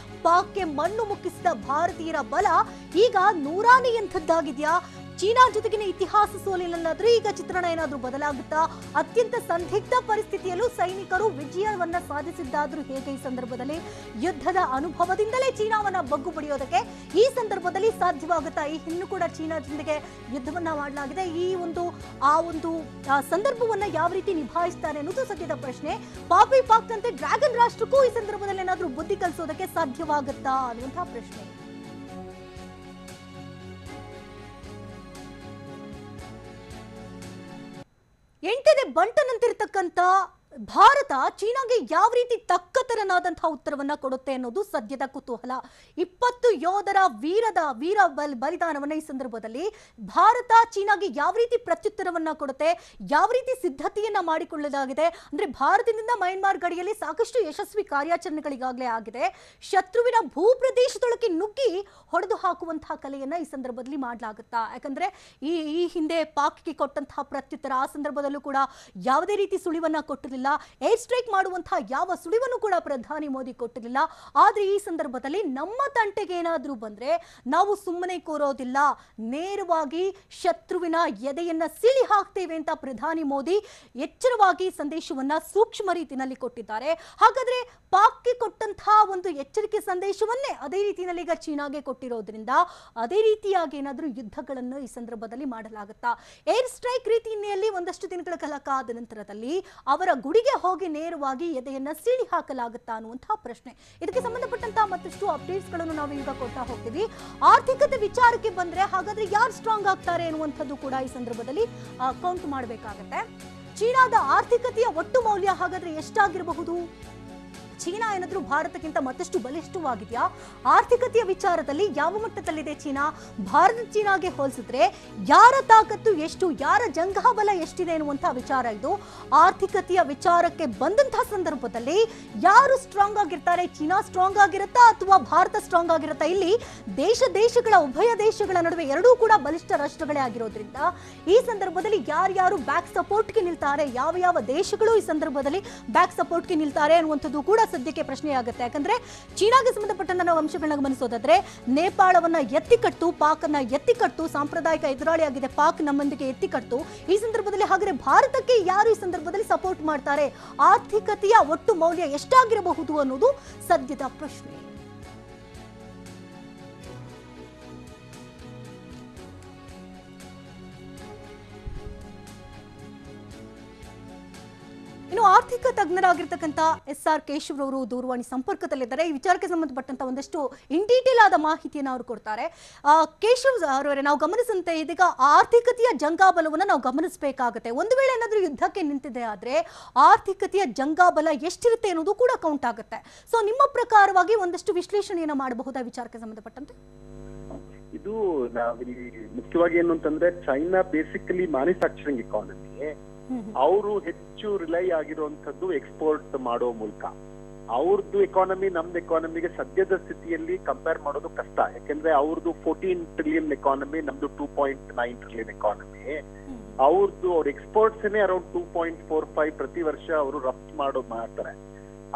ಪಾಕ್ಗೆ ಮಣ್ಣು ಮುಕ್ಕಿಸಿದ ಭಾರತೀಯರ ಬಲ ಈಗ ನೂರಾನೆಯಂಥದ್ದಾಗಿದೆಯಾ? ಚೀನಾ ಜೊತೆಗಿನ ಇತಿಹಾಸ ಸೋಲಿನಲ್ಲಾದ್ರೂ ಈಗ ಚಿತ್ರಣ ಏನಾದ್ರೂ ಬದಲಾಗುತ್ತಾ? ಅತ್ಯಂತ ಸಂದಿಗ್ಧ ಪರಿಸ್ಥಿತಿಯಲ್ಲೂ ಸೈನಿಕರು ವಿಜಯವನ್ನ ಸಾಧಿಸಿದ್ದಾದ್ರೂ ಹೇಗೆ? ಈ ಸಂದರ್ಭದಲ್ಲಿ ಯುದ್ಧದ ಅನುಭವದಿಂದಲೇ ಚೀನಾವನ್ನ ಬಗ್ಗು ಬಡಿಯೋದಕ್ಕೆ ಈ ಸಂದರ್ಭದಲ್ಲಿ ಸಾಧ್ಯವಾಗುತ್ತಾ? ಈ ಹಿಂದೆ ಕೂಡ ಚೀನಾ ಜೊತೆಗೆ ಯುದ್ಧವನ್ನ ಮಾಡಲಾಗಿದೆ. ಈ ಒಂದು ಸಂದರ್ಭವನ್ನ ಯಾವ ರೀತಿ ನಿಭಾಯಿಸ್ತಾರೆ ಅನ್ನೋದು ಸದ್ಯದ ಪ್ರಶ್ನೆ. ಪಾಪಿ ಪಾಕ್ ನಂತೆ ಡ್ರ್ಯಾಗನ್ ರಾಷ್ಟ್ರಕ್ಕೂ ಈ ಸಂದರ್ಭದಲ್ಲಿ ಏನಾದ್ರೂ ಬುದ್ಧಿ ಕಲಿಸೋದಕ್ಕೆ ಸಾಧ್ಯವಾಗುತ್ತಾ ಅನ್ನುವಂತಹ ಪ್ರಶ್ನೆ. ಎಂಟನೇ ಬಂಟನಂತಿರ್ತಕ್ಕಂಥ ಭಾರತ ಚೀನಾಗೆ ಯಾವ ರೀತಿ ತಕ್ಕತರನಾದಂತಹ ಉತ್ತರವನ್ನ ಕೊಡುತ್ತೆ ಅನ್ನೋದು ಸದ್ಯದ ಕುತೂಹಲ. 20 ಯೋಧರ ವೀರ ಬಲಿದಾನವನ್ನ ಈ ಸಂದರ್ಭದಲ್ಲಿ ಭಾರತ ಚೀನಾಗೆ ಯಾವ ರೀತಿ ಪ್ರತ್ಯುತ್ತರವನ್ನ ಕೊಡುತ್ತೆ, ಯಾವ ರೀತಿ ಸಿದ್ಧತೆಯನ್ನ ಮಾಡಿಕೊಳ್ಳಲಾಗಿದೆ ಅಂದ್ರೆ ಭಾರತದಿಂದ ಮಯನ್ಮಾರ್ ಗಡಿಯಲ್ಲಿ ಸಾಕಷ್ಟು ಯಶಸ್ವಿ ಕಾರ್ಯಾಚರಣೆಗಳಿಗಾಗಲೇ ಆಗಿದೆ. ಶತ್ರುವಿನ ಭೂಪ್ರದೇಶದೊಳಗೆ ನುಗ್ಗಿ ಹೊಡೆದು ಹಾಕುವಂತಹ ಕಲೆಯನ್ನ ಈ ಸಂದರ್ಭದಲ್ಲಿ ಮಾಡಲಾಗುತ್ತಾ? ಯಾಕಂದ್ರೆ ಈ ಹಿಂದೆ ಪಾಕ್ಗೆ ಕೊಟ್ಟಂತಹ ಪ್ರತ್ಯುತ್ತರ ಆ ಸಂದರ್ಭದಲ್ಲೂ ಕೂಡ ಯಾವುದೇ ರೀತಿ ಸುಳಿವನ್ನ ಕೊಟ್ಟಿರಲಿಲ್ಲ. ಏರ್ ಸ್ಟ್ರೈಕ್ ಮಾಡುವಂತಹ ಯಾವ ಸುಳಿವನ್ನು ಕೂಡ ಪ್ರಧಾನಿ ಮೋದಿ ಕೊಟ್ಟಿರಲಿಲ್ಲ. ಆದ್ರೆ ಈ ಸಂದರ್ಭದಲ್ಲಿ ನಮ್ಮ ತಂಟೆಗೆ ಏನಾದ್ರೂ ಬಂದ್ರೆ ನಾವು ಸುಮ್ಮನೆ ಕೂರೋದಿಲ್ಲ, ನೇರವಾಗಿ ಶತ್ರುವಿನ ಎದೆಯನ್ನ ಸಿಳಿ ಹಾಕ್ತೇವೆ ಅಂತ ಪ್ರಧಾನಿ ಮೋದಿ ಎಚ್ಚರವಾಗಿ ಸಂದೇಶವನ್ನ ಸೂಕ್ಷ್ಮ ರೀತಿಯಲ್ಲಿ ಕೊಟ್ಟಿದ್ದಾರೆ. ಹಾಗಾದ್ರೆ ಪಾಕ್ಗೆ ಕೊಟ್ಟಂತಹ ಒಂದು ಎಚ್ಚರಿಕೆ ಸಂದೇಶವನ್ನೇ ಅದೇ ರೀತಿಯಲ್ಲಿ ಈಗ ಚೀನಾಗೆ ಕೊಟ್ಟಿರೋದ್ರಿಂದ ಅದೇ ರೀತಿಯಾಗಿ ಏನಾದ್ರೂ ಯುದ್ಧಗಳನ್ನು ಈ ಸಂದರ್ಭದಲ್ಲಿ ಮಾಡಲಾಗುತ್ತಾ? ಏರ್ ಸ್ಟ್ರೈಕ್ ರೀತಿಯಲ್ಲಿ ಒಂದಷ್ಟು ದಿನಗಳ ಕಾಲ ಕಾದ ನಂತರದಲ್ಲಿ ಅವರ ಗುಡಿಗೆ ಹೋಗಿ ನೇರವಾಗಿ ಎದೆಯನ್ನ ಸೀಳಿ ಹಾಕಲಾಗುತ್ತಾ ಅನ್ನುವಂತಹ ಪ್ರಶ್ನೆ. ಇದಕ್ಕೆ ಸಂಬಂಧಪಟ್ಟಂತಹ ಮತ್ತಷ್ಟು ಅಪ್ಡೇಟ್ಸ್ ಗಳನ್ನು ನಾವು ಈಗ ಕೊಡ್ತಾ ಹೋಗ್ತೀವಿ. ಆರ್ಥಿಕತೆ ವಿಚಾರಕ್ಕೆ ಬಂದ್ರೆ ಹಾಗಾದ್ರೆ ಯಾರು ಸ್ಟ್ರಾಂಗ್ ಆಗ್ತಾರೆ ಅನ್ನುವಂಥದ್ದು ಕೂಡ ಈ ಸಂದರ್ಭದಲ್ಲಿ ಕೌಂಟ್ ಮಾಡಬೇಕಾಗತ್ತೆ. ಚೀನಾದ ಆರ್ಥಿಕತೆಯ ಒಟ್ಟು ಮೌಲ್ಯ ಹಾಗಾದ್ರೆ ಎಷ್ಟಾಗಿರಬಹುದು? ಚೀನಾ ಏನಾದ್ರೂ ಭಾರತಕ್ಕಿಂತ ಮತ್ತಷ್ಟು ಬಲಿಷ್ಠವಾಗಿದೆಯಾ? ಆರ್ಥಿಕತೆಯ ವಿಚಾರದಲ್ಲಿ ಯಾವ ಮಟ್ಟದಲ್ಲಿದೆ ಚೀನಾ? ಭಾರತ ಚೀನಾಗೆ ಹೋಲಿಸಿದ್ರೆ ಯಾರ ತಾಕತ್ತು ಎಷ್ಟು, ಯಾರ ಜಂಘಾಬಲ ಎಷ್ಟಿದೆ ಎನ್ನುವಂತಹ ವಿಚಾರ ಇದು. ಆರ್ಥಿಕತೆಯ ವಿಚಾರಕ್ಕೆ ಬಂದಂತಹ ಸಂದರ್ಭದಲ್ಲಿ ಯಾರು ಸ್ಟ್ರಾಂಗ್ ಆಗಿರ್ತಾರೆ? ಚೀನಾ ಸ್ಟ್ರಾಂಗ್ ಆಗಿರುತ್ತಾ ಅಥವಾ ಭಾರತ ಸ್ಟ್ರಾಂಗ್ ಆಗಿರುತ್ತಾ? ಇಲ್ಲಿ ದೇಶಗಳ ಉಭಯ ದೇಶಗಳ ನಡುವೆ ಎರಡೂ ಕೂಡ ಬಲಿಷ್ಠ ರಾಷ್ಟ್ರಗಳೇ ಆಗಿರೋದ್ರಿಂದ ಈ ಸಂದರ್ಭದಲ್ಲಿ ಯಾರ್ಯಾರು ಬ್ಯಾಕ್ ಸಪೋರ್ಟ್ಗೆ ನಿಲ್ತಾರೆ, ಯಾವ ದೇಶಗಳು ಈ ಸಂದರ್ಭದಲ್ಲಿ ಬ್ಯಾಕ್ ಸಪೋರ್ಟ್ಗೆ ನಿಲ್ತಾರೆ ಅನ್ನುವಂಥದ್ದು ಕೂಡ ಸದ್ಯಕ್ಕೆ ಪ್ರಶ್ನೆ ಆಗುತ್ತೆ. ಯಾಕಂದ್ರೆ ಚೀನಾಗೆ ಸಂಬಂಧಪಟ್ಟಂತ ನಾವು ಅಂಶಗಳನ್ನ ಗಮನಿಸೋದಾದ್ರೆ ನೇಪಾಳವನ್ನ ಎತ್ತಿಕಟ್ಟು, ಪಾಕ್ ಅನ್ನ ಎತ್ತಿಕಟ್ಟು, ಸಾಂಪ್ರದಾಯಿಕ ಎದುರಾಳಿಯಾಗಿದೆ ಪಾಕ್ ನಮ್ಮೊಂದಿಗೆ ಎತ್ತಿಕಟ್ಟು. ಈ ಸಂದರ್ಭದಲ್ಲಿ ಹಾಗಾದ್ರೆ ಭಾರತಕ್ಕೆ ಯಾರು ಈ ಸಂದರ್ಭದಲ್ಲಿ ಸಪೋರ್ಟ್ ಮಾಡ್ತಾರೆ? ಆರ್ಥಿಕತೆಯ ಒಟ್ಟು ಮೌಲ್ಯ ಎಷ್ಟಾಗಿರಬಹುದು ಅನ್ನೋದು ಸದ್ಯದ ಪ್ರಶ್ನೆ. ಇನ್ನು ಆರ್ಥಿಕ ತಜ್ಞರಾಗಿರ್ತಕ್ಕಂಥ SR ಕೇಶವ್ ಅವರು ದೂರವಾಣಿ ಸಂಪರ್ಕದಲ್ಲಿದ್ದಾರೆ. ಈ ವಿಚಾರಕ್ಕೆ ಸಂಬಂಧಪಟ್ಟಂತ ಒಂದಷ್ಟು ಇನ್ ಡೀಟೇಲ್ ಆದ ಮಾಹಿತಿಯನ್ನು ಅವರು ಕೊಡ್ತಾರೆ. ಕೇಶವ್ ಅವರವರೇ, ನಾವು ಗಮನಿಸಂತೆ ಇದೀಗ ಆರ್ಥಿಕತೆಯ ಜಂಗಾಬಲವನ್ನು ನಾವು ಗಮನಿಸಬೇಕಾಗುತ್ತೆ. ಒಂದು ವೇಳೆ ಏನಾದರೂ ಯುದ್ಧಕ್ಕೆ ನಿಂತಿದೆ ಆದ್ರೆ ಆರ್ಥಿಕತೆಯ ಜಂಗಾಬಲ ಎಷ್ಟಿರುತ್ತೆ ಅನ್ನೋದು ಕೂಡ ಕೌಂಟ್ ಆಗುತ್ತೆ. ಸೊ ನಿಮ್ಮ ಪ್ರಕಾರವಾಗಿ ಒಂದಷ್ಟು ವಿಶ್ಲೇಷಣೆಯನ್ನು ಮಾಡಬಹುದಾ ವಿಚಾರಕ್ಕೆ ಸಂಬಂಧಪಟ್ಟಂತೆ? ಇದು ನಾವಿಲ್ಲಿ ಮುಖ್ಯವಾಗಿ ಏನು ಅಂತಂದ್ರೆ ಚೈನಾ ಬೇಸಿಕಲಿ ಮ್ಯಾನುಫ್ಯಾಕ್ಚರಿಂಗ್ ಎಕಾನಮಿ. ಅವರು ಹೆಚ್ಚು ರಿಲೈ ಆಗಿರುವಂತದ್ದು ಎಕ್ಸ್ಪೋರ್ಟ್ ಮಾಡೋ ಮೂಲಕ. ಅವ್ರದ್ದು ಎಕಾನಮಿ ನಮ್ದು ಎಕಾನಮಿಗೆ ಸದ್ಯದ ಸ್ಥಿತಿಯಲ್ಲಿ ಕಂಪೇರ್ ಮಾಡೋದು ಕಷ್ಟ. ಯಾಕೆಂದ್ರೆ ಅವ್ರದ್ದು 14 ಟ್ರಿಲಿಯನ್ ಎಕಾನಮಿ, ನಮ್ದು 2.9 ಟ್ರಿಲಿಯನ್ ಎಕಾನಮಿ. ಅವ್ರ ಎಕ್ಸ್ಪೋರ್ಟ್ಸ್ ಅರೌಂಡ್ 2.45 ಪ್ರತಿ ವರ್ಷ ಅವರು ರಫ್ತು ಮಾಡ್ತಾರೆ.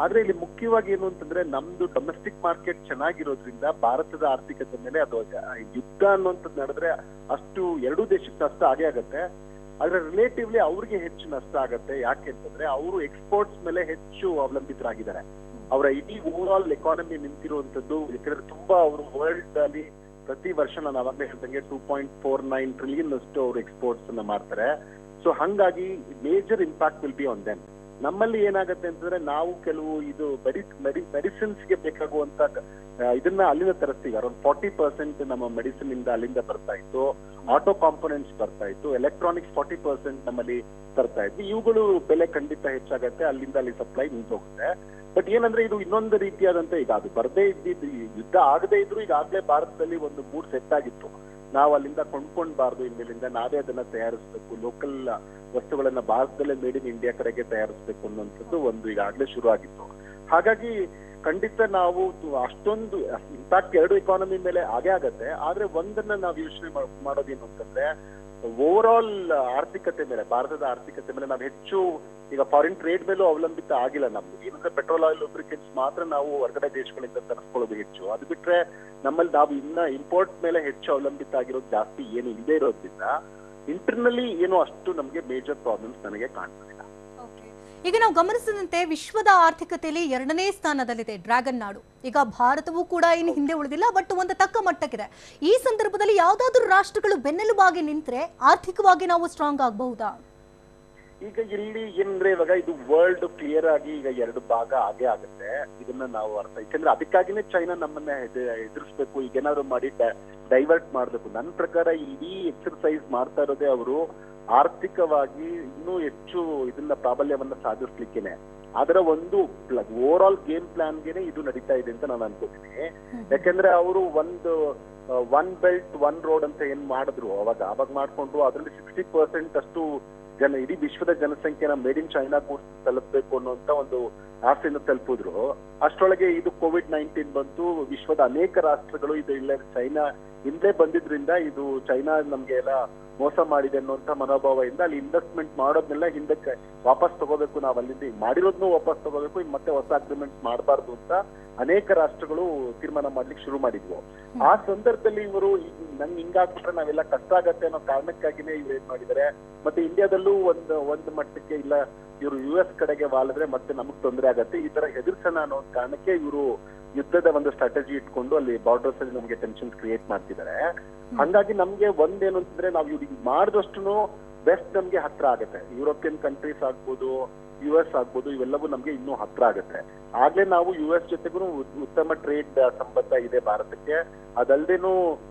ಆದ್ರೆ ಇಲ್ಲಿ ಮುಖ್ಯವಾಗಿ ಏನು ಅಂತಂದ್ರೆ ನಮ್ದು ಡೊಮೆಸ್ಟಿಕ್ ಮಾರ್ಕೆಟ್ ಚೆನ್ನಾಗಿರೋದ್ರಿಂದ ಭಾರತದ ಆರ್ಥಿಕತೆ ಮೇಲೆ ಅದು ಯುದ್ಧ ಅನ್ನುವಂಥದ್ದು ನಡೆದ್ರೆ ಅಷ್ಟು ಎರಡೂ ದೇಶಕ್ಕೆ ನಷ್ಟ ಆಗೇ ಆಗತ್ತೆ. ಆದ್ರೆ ರಿಲೇಟಿವ್ಲಿ ಅವ್ರಿಗೆ ಹೆಚ್ಚು ನಷ್ಟ ಆಗತ್ತೆ. ಯಾಕೆ ಅಂತಂದ್ರೆ ಅವರು ಎಕ್ಸ್ಪೋರ್ಟ್ಸ್ ಮೇಲೆ ಹೆಚ್ಚು ಅವಲಂಬಿತರಾಗಿದ್ದಾರೆ. ಅವರ ಇಡೀ ಓವರ್ ಆಲ್ ಎಕಾನಮಿ ನಿಂತಿರುವಂತದ್ದು. ಯಾಕಂದ್ರೆ ತುಂಬಾ ಅವರು ವರ್ಲ್ಡ್ ಅಲ್ಲಿ ಪ್ರತಿ ವರ್ಷ ನಾನು ಅವಾಗಲೇ ಹೇಳ್ದಂಗೆ 2.49 ಟ್ರಿಲಿಯನ್ ಅಷ್ಟು ಅವರು ಎಕ್ಸ್ಪೋರ್ಟ್ಸ್ ಅನ್ನ ಮಾಡ್ತಾರೆ. ಸೊ ಹಂಗಾಗಿ major impact will be on them. ನಮ್ಮಲ್ಲಿ ಏನಾಗುತ್ತೆ ಅಂತಂದ್ರೆ ನಾವು ಕೆಲವು ಇದು ಮೆಡಿಸಿನ್ಸ್ಗೆ ಬೇಕಾಗುವಂತ ಇದನ್ನ ಅಲ್ಲಿಂದ ತರಿಸ್ತೀವಿ. ಅರೌಂಡ್ 40% ನಮ್ಮ ಮೆಡಿಸಿನ್ ಇಂದ ಅಲ್ಲಿಂದ ಬರ್ತಾ ಇತ್ತು. ಆಟೋ ಕಾಂಪೋನೆಂಟ್ಸ್ ಬರ್ತಾ ಇತ್ತು. ಎಲೆಕ್ಟ್ರಾನಿಕ್ಸ್ 40% ನಮ್ಮಲ್ಲಿ ತರ್ತಾ ಇದ್ವಿ. ಇವುಗಳು ಬೆಲೆ ಖಂಡಿತ ಹೆಚ್ಚಾಗತ್ತೆ. ಅಲ್ಲಿಂದ ಅಲ್ಲಿ ಸಪ್ಲೈ ನಿಂತೋಗುತ್ತೆ. ಬಟ್ ಏನಂದ್ರೆ ಇದು ಇನ್ನೊಂದು ರೀತಿಯಾದಂತ ಈಗ ಅದು ಬರ್ದೇ ಇದ್ದಿದ್ದು, ಯುದ್ಧ ಆಗದೆ ಇದ್ರು ಈಗಾಗಲೇ ಭಾರತದಲ್ಲಿ ಒಂದು ಮೂಡ್ ಸೆಟ್ ಆಗಿತ್ತು. ನಾವು ಅಲ್ಲಿಂದ ಕೊಂಡ್ಕೊಂಡ್ಬಾರ್ದು, ಇನ್ಮೇಲಿಂದ ನಾವೇ ಅದನ್ನ ತಯಾರಿಸಬೇಕು, ಲೋಕಲ್ ವಸ್ತುಗಳನ್ನ ಭಾರತದಲ್ಲೇ ಮೇಡ್ ಇನ್ ಇಂಡಿಯಾ ಕಡೆಗೆ ತಯಾರಿಸಬೇಕು ಅನ್ನುವಂಥದ್ದು ಒಂದು ಈಗಾಗಲೇ ಶುರು ಆಗಿತ್ತು. ಹಾಗಾಗಿ ಖಂಡಿತ ನಾವು ಅಷ್ಟೊಂದು ಇಂಪ್ಯಾಕ್ಟ್ ಎರಡು ಎಕಾನಮಿ ಮೇಲೆ ಆಗೇ ಆಗತ್ತೆ. ಆದ್ರೆ ಒಂದನ್ನ ನಾವು ಯೋಚನೆ ಮಾಡೋದೇನು ಅಂತಂದ್ರೆ ಓವರ್ ಆಲ್ ಆರ್ಥಿಕತೆ ಮೇಲೆ, ಭಾರತದ ಆರ್ಥಿಕತೆ ಮೇಲೆ ನಾವು ಹೆಚ್ಚು ಈಗ ಫಾರಿನ್ ಟ್ರೇಡ್ ಮೇಲೂ ಅವಲಂಬಿತ ಆಗಿಲ್ಲ ನಮ್ದು. ಏನಂದ್ರೆ ಪೆಟ್ರೋಲ್ ಆಯಿಲ್ ಲೂಬ್ರಿಕೆಂಟ್ಸ್ ಮಾತ್ರ ನಾವು ಹೊರಗಡೆ ದೇಶಗಳಿಂದ ತರಿಸ್ಕೊಳ್ಳೋದು ಹೆಚ್ಚು. ಅದು ಬಿಟ್ರೆ ನಮ್ಮಲ್ಲಿ ನಾವು ಇನ್ನ ಇಂಪೋರ್ಟ್ ಮೇಲೆ ಹೆಚ್ಚು ಅವಲಂಬಿತ ಆಗಿರೋದು ಜಾಸ್ತಿ ಏನು ಇಲ್ಲದೆ ಇರೋದ್ರಿಂದ ಇಂಟರ್ನಲಿ ಏನು ಅಷ್ಟು ನಮಗೆ ಮೇಜರ್ ಪ್ರಾಬ್ಲಮ್ಸ್ ನನಗೆ ಕಾಣ್ತದೆ. ಈಗ ನಾವು ಗಮನಿಸಿದಂತೆ ವಿಶ್ವದ ಆರ್ಥಿಕತೆಯಲ್ಲಿ 2ನೇ ಸ್ಥಾನದಲ್ಲಿದೆ ಡ್ರ್ಯಾಗನ್ ನಾಡು. ಈಗ ಭಾರತವೂ ಕೂಡ ಇನ್ನು ಹಿಂದೆ ಉಳಿದಿಲ್ಲ, ಬಟ್ ಒಂದು ತಕ್ಕ ಮಟ್ಟಕ್ಕಿದೆ. ಈ ಸಂದರ್ಭದಲ್ಲಿ ಯಾವ್ದಾದ್ರು ರಾಷ್ಟ್ರಗಳು ಬೆನ್ನೆಲುಬಾಗಿ ನಿಂತ್ರೆ ಆರ್ಥಿಕವಾಗಿ ನಾವು ಸ್ಟ್ರಾಂಗ್ ಆಗಬಹುದಾ? ಈಗ ಇಲ್ಲಿ ಏನಂದ್ರೆ ಇವಾಗ ಇದು ವರ್ಲ್ಡ್ ಕ್ಲಿಯರ್ ಆಗಿ ಈಗ 2 ಭಾಗ ಆಗೇ ಆಗುತ್ತೆ. ಇದನ್ನ ನಾವು ಅರ್ಥ, ಯಾಕಂದ್ರೆ ಅದಕ್ಕಾಗಿನೇ ಚೈನಾ ನಮ್ಮನ್ನ ಎದುರಿಸ್ಬೇಕು, ಈಗೇನಾದ್ರು ಮಾಡಿ ಡೈವರ್ಟ್ ಮಾಡ್ಬೇಕು. ನನ್ನ ಪ್ರಕಾರ ಇಡೀ ಎಕ್ಸರ್ಸೈಸ್ ಮಾಡ್ತಾ ಇರೋದೇ ಅವರು ಆರ್ಥಿಕವಾಗಿ ಇನ್ನೂ ಹೆಚ್ಚು ಇದನ್ನ ಪ್ರಾಬಲ್ಯವನ್ನ ಸಾಧಿಸ್ಲಿಕ್ಕೇನೆ. ಅದರ ಒಂದು ಓವರ್ ಆಲ್ ಗೇಮ್ ಪ್ಲಾನ್ಗೆನೆ ಇದು ನಡೀತಾ ಇದೆ ಅಂತ ನಾನು ಅನ್ಕೋತೀನಿ. ಯಾಕಂದ್ರೆ ಅವರು ಒನ್ ಬೆಲ್ಟ್ ಒನ್ ರೋಡ್ ಅಂತ ಏನ್ ಮಾಡಿದ್ರು ಅವಾಗ ಮಾಡ್ಕೊಂಡು ಅದರಲ್ಲಿ 60% ಅಷ್ಟು ಇಡೀ ವಿಶ್ವದ ಜನಸಂಖ್ಯೆನ ಮೇಡ್ ಇನ್ ಚೈನಾ ಗೂಡ್ಸ್ ತಲುಪಬೇಕು ಅನ್ನುವಂತ ಒಂದು ಆಸೆಯನ್ನು ತಲುಪಿದ್ರು. ಅಷ್ಟರೊಳಗೆ ಇದು COVID-19 ಬಂತು. ವಿಶ್ವದ ಅನೇಕ ರಾಷ್ಟ್ರಗಳು ಇದು ಇಲ್ಲ ಚೈನಾ ಹಿಂದೆ ಬಂದಿದ್ರಿಂದ ಇದು ಚೈನಾ ನಮ್ಗೆ ಎಲ್ಲ ಮೋಸ ಮಾಡಿದೆ ಅನ್ನುವಂತ ಮನೋಭಾವದಿಂದ ಅಲ್ಲಿ ಇನ್ವೆಸ್ಟ್ಮೆಂಟ್ ಮಾಡೋದನ್ನೆಲ್ಲ ಹಿಂದಕ್ಕೆ ವಾಪಸ್ ತಗೋಬೇಕು, ನಾವು ಅಲ್ಲಿಂದ ಮಾಡಿರೋದನ್ನು ವಾಪಸ್ ತಗೋಬೇಕು, ಮತ್ತೆ ಹೊಸ ಅಗ್ರಿಮೆಂಟ್ ಮಾಡಬಾರ್ದು ಅಂತ ಅನೇಕ ರಾಷ್ಟ್ರಗಳು ತೀರ್ಮಾನ ಮಾಡ್ಲಿಕ್ಕೆ ಶುರು ಮಾಡಿದ್ವು. ಆ ಸಂದರ್ಭದಲ್ಲಿ ಇವರು ನಂಗೆ ಹಿಂಗಾಗ್ಬಿಟ್ರೆ ನಾವೆಲ್ಲ ಕಷ್ಟ ಆಗತ್ತೆ ಅನ್ನೋ ಕಾರಣಕ್ಕಾಗಿನೇ ಇವ್ರು ಏನ್ ಮಾಡಿದ್ದಾರೆ. ಮತ್ತೆ ಇಂಡಿಯಾದಲ್ಲೂ ಒಂದು ಮಟ್ಟಕ್ಕೆ ಇಲ್ಲ ಇವರು US ಕಡೆಗೆ ವಾಲಿದ್ರೆ ಮತ್ತೆ ನಮಗ್ ತೊಂದರೆ ಆಗತ್ತೆ, ಈ ತರ ಎದುರಿಸೋಣ ಅನ್ನೋ ಕಾರಣಕ್ಕೆ ಇವರು ಯುದ್ಧದ ಒಂದು ಸ್ಟ್ರಾಟಜಿ ಇಟ್ಕೊಂಡು ಅಲ್ಲಿ ಬಾರ್ಡರ್ಸ್ ಅಲ್ಲಿ ನಮ್ಗೆ ಟೆನ್ಷನ್ ಕ್ರಿಯೇಟ್ ಮಾಡ್ತಿದ್ದಾರೆ. ಹಂಗಾಗಿ ನಮ್ಗೆ ಒಂದೇನು ಅಂತಂದ್ರೆ ನಾವು ಇವ್ರಿಗೆ ಮಾಡಿದಷ್ಟು ಬೆಸ್ಟ್ ನಮ್ಗೆ ಹತ್ರ ಆಗತ್ತೆ. ಯುರೋಪಿಯನ್ ಕಂಟ್ರೀಸ್ ಆಗ್ಬೋದು, US ಆಗ್ಬೋದು, ಇವೆಲ್ಲವೂ ನಮ್ಗೆ ಇನ್ನೂ ಹತ್ರ ಆಗುತ್ತೆ. ಆಗ್ಲೇ ನಾವು US ಜೊತೆಗೂ ಉತ್ತಮ ಟ್ರೇಡ್ ಸಂಬಂಧ ಇದೆ ಭಾರತಕ್ಕೆ. ಅದಲ್ದೇನು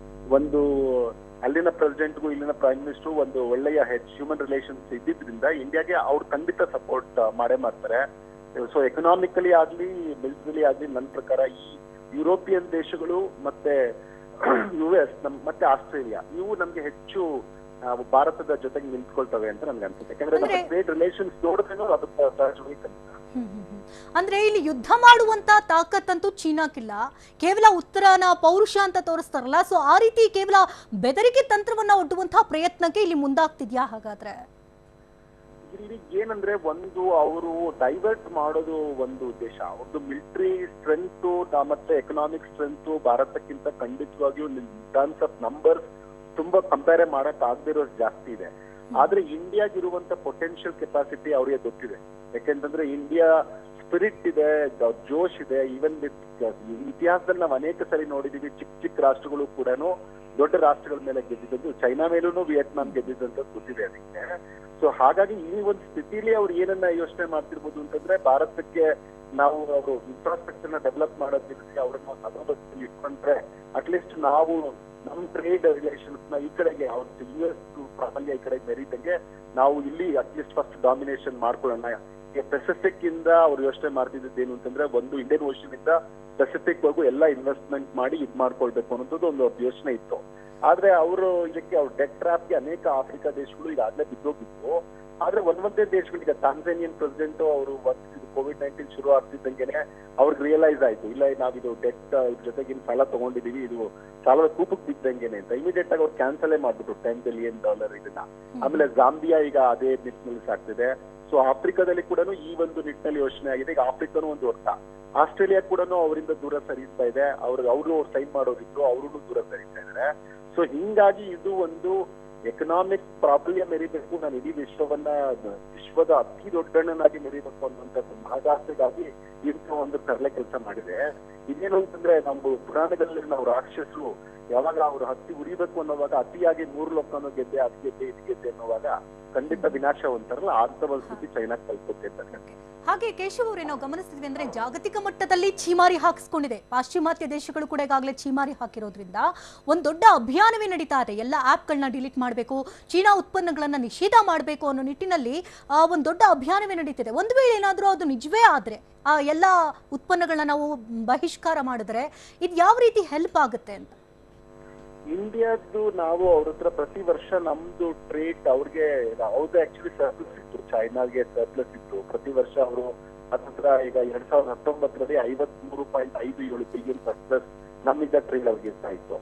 ಒಂದು ಅಲ್ಲಿನ ಪ್ರೆಸಿಡೆಂಟ್ಗೂ ಇಲ್ಲಿನ ಪ್ರೈಮ್ ಮಿನಿಸ್ಟರ್ ಒಂದು ಒಳ್ಳೆಯ ಹ್ಯೂಮನ್ ರಿಲೇಷನ್ಸ್ ಇದ್ದಿದ್ರಿಂದ ಇಂಡಿಯಾಗೆ ಅವ್ರು ಖಂಡಿತ ಸಪೋರ್ಟ್ ಮಾಡೇ ಮಾಡ್ತಾರೆ. ಸೊ ಎಕನಾಮಿಕಲಿ ಆಗ್ಲಿ ಮಿಲಿಟರಿಲಿ ಆಗ್ಲಿ ನನ್ನ ಪ್ರಕಾರ ಈ ಯುರೋಪಿಯನ್ ದೇಶಗಳು ಮತ್ತೆ US ಮತ್ತೆ ಆಸ್ಟ್ರೇಲಿಯಾ ಇವು ನಮ್ಗೆ ಹೆಚ್ಚು ಭಾರತದ ಜೊತೆಗೆ ನಿಂತ್ಕೊಳ್ತವೆ ಅಂತ ನನ್ಗೆ ಅನ್ಸುತ್ತೆ. ಯಾಕಂದ್ರೆ ನಮ್ಮ ಟ್ರೇಡ್ ರಿಲೇಷನ್ಸ್ ನೋಡಿದ್ರೇನು ಅದಕ್ಕೆ ಸಹಜವಾಗಿ ಕಲಿತ. ಅಂದ್ರೆ ಇಲ್ಲಿ ಯುದ್ಧ ಮಾಡುವಂತ ತಾಕತ್ತಂತೂ ಚೀನಾಕ್ಕಿಲ್ಲ, ಕೇವಲ ಉತ್ತರನ ಪೌರುಷ ಅಂತ ತೋರಿಸ್ತಾರಲ್ಲ, ಸೊ ಆ ರೀತಿ ಕೇವಲ ಬೆದರಿಕೆ ತಂತ್ರವನ್ನ ಒಡ್ಡುವಂತಹ ಪ್ರಯತ್ನಕ್ಕೆ ಇಲ್ಲಿ ಮುಂದಾಗ್ತಿದ್ಯಾ? ಹಾಗಾದ್ರೆ ಇಲ್ಲಿ ಏನಂದ್ರೆ ಒಂದು ಅವರು ಡೈವರ್ಟ್ ಮಾಡೋದು ಒಂದು ಉದ್ದೇಶ. ಒಂದು ಮಿಲಿಟರಿ ಸ್ಟ್ರೆಂತ್ ಮತ್ತೆ ಎಕನಾಮಿಕ್ ಸ್ಟ್ರೆಂತ್ ಭಾರತಕ್ಕಿಂತ ಖಂಡಿತವಾಗಿಯೂ ಇನ್ ಟರ್ಮ್ಸ್ ಆಫ್ ನಂಬರ್ಸ್ ತುಂಬಾ ಕಂಪೇರ್ ಮಾಡಕ್ ಆಗದಿರೋದು ಜಾಸ್ತಿ ಇದೆ. ಆದ್ರೆ ಇಂಡಿಯಾಗಿರುವಂತ ಪೊಟೆನ್ಶಿಯಲ್ ಕೆಪಾಸಿಟಿ ಅವ್ರಿಗೆ ಗೊತ್ತಿದೆ. ಯಾಕೆಂತಂದ್ರೆ ಇಂಡಿಯಾ ಸ್ಪಿರಿಟ್ ಇದೆ, ಜೋಶ್ ಇದೆ. ಈವನ್ ಇತಿಹಾಸದಲ್ಲಿ ನಾವು ಅನೇಕ ಸರಿ ನೋಡಿದೀವಿ, ಚಿಕ್ಕ ರಾಷ್ಟ್ರಗಳು ಕೂಡ ದೊಡ್ಡ ರಾಷ್ಟ್ರಗಳ ಮೇಲೆ ಗೆದ್ದಿದ್ದು, ಚೈನಾ ಮೇಲೂ ವಿಯೆಟ್ನಾಂ ಗೆದ್ದಿದ್ದಂತ ಗೊತ್ತಿದೆ ಅದಕ್ಕೆ. ಸೊ ಹಾಗಾಗಿ ಈ ಒಂದು ಸ್ಥಿತಿಲಿ ಅವ್ರು ಏನನ್ನ ಯೋಚನೆ ಮಾಡ್ತಿರ್ಬೋದು ಅಂತಂದ್ರೆ ಭಾರತಕ್ಕೆ ನಾವು ಅವರು ಇನ್ಫ್ರಾಸ್ಟ್ರಕ್ಚರ್ ನ ಡೆವಲಪ್ ಮಾಡೋದ್ ನಿಲ್ಲಿಸಿ ಅವ್ರನ್ನ ಸದಸ್ಯದಲ್ಲಿ ಇಟ್ಕೊಂಡ್ರೆ ಅಟ್ಲೀಸ್ಟ್ ನಾವು ನಮ್ ಟ್ರೇಡ್ ರಿಲೇಷನ್ಸ್ ನ ಈ ಕಡೆಗೆ ಅವ್ರ US ಪ್ರಾಬಲ್ಯ ಈ ಕಡೆಗೆ ಮೆರೀದಂಗೆ ನಾವು ಇಲ್ಲಿ ಅಟ್ಲೀಸ್ಟ್ ಫಸ್ಟ್ ಡಾಮಿನೇಷನ್ ಮಾಡ್ಕೊಳ್ಳೋಣ. ಪೆಸಿಫಿಕ್ ಇಂದ ಅವ್ರು ಯೋಚನೆ ಮಾಡ್ತಿದ್ದು ಏನು ಅಂತಂದ್ರೆ ಒಂದು ಇಂಡಿಯನ್ ಓಷನ್ ಇಂದ ಪೆಸಿಫಿಕ್ ವರೆಗೂ ಎಲ್ಲ ಇನ್ವೆಸ್ಟ್ಮೆಂಟ್ ಮಾಡಿ ಇದ್ ಮಾಡ್ಕೊಳ್ಬೇಕು ಅನ್ನೋದು ಒಂದು ಯೋಚನೆ ಇತ್ತು. ಆದ್ರೆ ಅವರು ಇದಕ್ಕೆ ಅವ್ರ ಡೆಟ್ ಟ್ರಾಪ್ಗೆ ಅನೇಕ ಆಫ್ರಿಕಾ ದೇಶಗಳು ಈಗಾಗಲೇ ಬಿದ್ದೋಗಿತ್ತು. ಆದ್ರೆ ಒಂದೇ ದೇಶಗಳಿಗೆ ತಾಂಜಾನಿಯನ್ ಪ್ರೆಸಿಡೆಂಟ್ ಅವರು COVID-19 ಶುರು ಆಗ್ತಿದ್ದಂಗೆನೆ ಅವ್ರಿಗೆ ರಿಯಲೈಸ್ ಆಯ್ತು, ಇಲ್ಲ ನಾವಿದು ಡೆಟ್ ಜೊತೆಗಿನ ಸಾಲ ತಗೊಂಡಿದೀವಿ, ಇದು ಸಾಲದ ಕೂಪಕ್ಕೆ ಬಿದ್ದಂಗೆನೆ ಅಂತ ಇಮಿಡಿಯೇಟ್ ಆಗಿ ಅವ್ರು ಕ್ಯಾನ್ಸಲೇ ಮಾಡ್ಬಿಟ್ರು $10 ಬಿಲಿಯನ್ ಇದನ್ನ. ಆಮೇಲೆ ಜಾಂಬಿಯಾ ಈಗ ಅದೇ ನಿಟ್ಟಿನಲ್ಲಿ ಸಾಕ್ತಿದೆ. ಸೊ ಆಫ್ರಿಕಾದಲ್ಲಿ ಕೂಡ ಈ ಒಂದು ನಿಟ್ಟಿನಲ್ಲಿ ಯೋಚನೆ ಆಗಿದೆ. ಈಗ ಆಫ್ರಿಕಾನು ಒಂದು ವರ್ಷ, ಆಸ್ಟ್ರೇಲಿಯಾ ಕೂಡ ಅವರಿಂದ ದೂರ ಸರಿಸ್ತಾ ಇದೆ. ಅವರು ಸೈನ್ ಮಾಡೋರಿದ್ರು, ಅವರು ದೂರ ಸರಿಸ್ತಾ ಇದ್ದಾರೆ. ಸೊ ಹಿಂಗಾಗಿ ಇದು ಒಂದು ಎಕನಾಮಿಕ್ ಪ್ರಾಬಲ್ಯ ಮೆರಿಬೇಕು, ನಾನು ಇಡೀ ವಿಶ್ವದ ಅತಿ ದೊಡ್ಡಣ್ಣನಾಗಿ ಮೆರಿಬೇಕು ಅನ್ನುವಂತ ಮಹದಾಸೆಗಾಗಿ ಇಂಥ ಒಂದು ತರಲೆ ಕೆಲಸ ಮಾಡಿದೆ. ಇದೇನು ಅಂತಂದ್ರೆ ನಮ್ಮ ಪುರಾಣಗಳಲ್ಲಿ ನಾವು ರಾಕ್ಷಸರು ಯಾವಾಗ ಅವ್ರು ಹತ್ತಿ ಉರಿಬೇಕು ಅನ್ನೋವಾಗ ಅತಿಯಾಗಿ 3 ಲೋಕನೂ ಗೆದ್ದೆ, ಅದು ಗೆದ್ದೆ, ಇದು ಗೆದ್ದೆ ಅನ್ನೋವಾಗ ಖಂಡಿತ ವಿನಾಶ ಅಂತಾರಲ್ಲ ಅಂತ ಒಂದು ಸ್ಥಿತಿ ಚೈನಾ ಕಲ್ಪತ್ತೆ ಅಂತ. ಹಾಗೆ ಕೇಶವ್ ಅವರೇ, ನಾವು ಗಮನಿಸ್ತಿದ್ವಿ ಅಂದ್ರೆ ಜಾಗತಿಕ ಮಟ್ಟದಲ್ಲಿ ಛೀಮಾರಿ ಹಾಕಿಸ್ಕೊಂಡಿದೆ. ಪಾಶ್ಚಿಮಾತ್ಯ ದೇಶಗಳು ಕೂಡ ಈಗಾಗಲೇ ಛೀಮಾರಿ ಹಾಕಿರೋದ್ರಿಂದ ಒಂದು ದೊಡ್ಡ ಅಭಿಯಾನವೇ ನಡೀತಾ ಇದೆ. ಎಲ್ಲ ಆ್ಯಪ್ಗಳನ್ನ ಡಿಲೀಟ್ ಮಾಡಬೇಕು, ಚೀನಾ ಉತ್ಪನ್ನಗಳನ್ನ ನಿಷೇಧ ಮಾಡಬೇಕು ಅನ್ನೋ ನಿಟ್ಟಿನಲ್ಲಿ ಒಂದು ದೊಡ್ಡ ಅಭಿಯಾನವೇ ನಡೀತಿದೆ. ಒಂದು ವೇಳೆ ಏನಾದರೂ ಅದು ನಿಜವೇ ಆದ್ರೆ ಆ ಎಲ್ಲ ಉತ್ಪನ್ನಗಳನ್ನ ನಾವು ಬಹಿಷ್ಕಾರ ಮಾಡಿದ್ರೆ ಇದು ಯಾವ ರೀತಿ ಹೆಲ್ಪ್ ಆಗುತ್ತೆ ಅಂತ? ಇಂಡಿಯಾದ್ದು ನಾವು ಅವ್ರ ಹತ್ರ ಪ್ರತಿ ವರ್ಷ ನಮ್ದು ಟ್ರೇಡ್ ಅವ್ರಿಗೆ ಅವ್ರದ್ದು ಆಕ್ಚುಲಿ ಸರ್ಪ್ಲಸ್ ಇತ್ತು, ಚೈನಾಗೆ ಸರ್ಪ್ಲಸ್ ಇತ್ತು. ಪ್ರತಿ ವರ್ಷ ಅವರು ಹತ್ರ ಈಗ 2019ರಲ್ಲಿ 53.57 ಬಿಲಿಯನ್ ಸರ್ಪ್ಲಸ್ ನಮ್ಮಿಂದ ಟ್ರೇಡ್ ಅವ್ರಿಗೆ ಇರ್ತಾ ಇತ್ತು.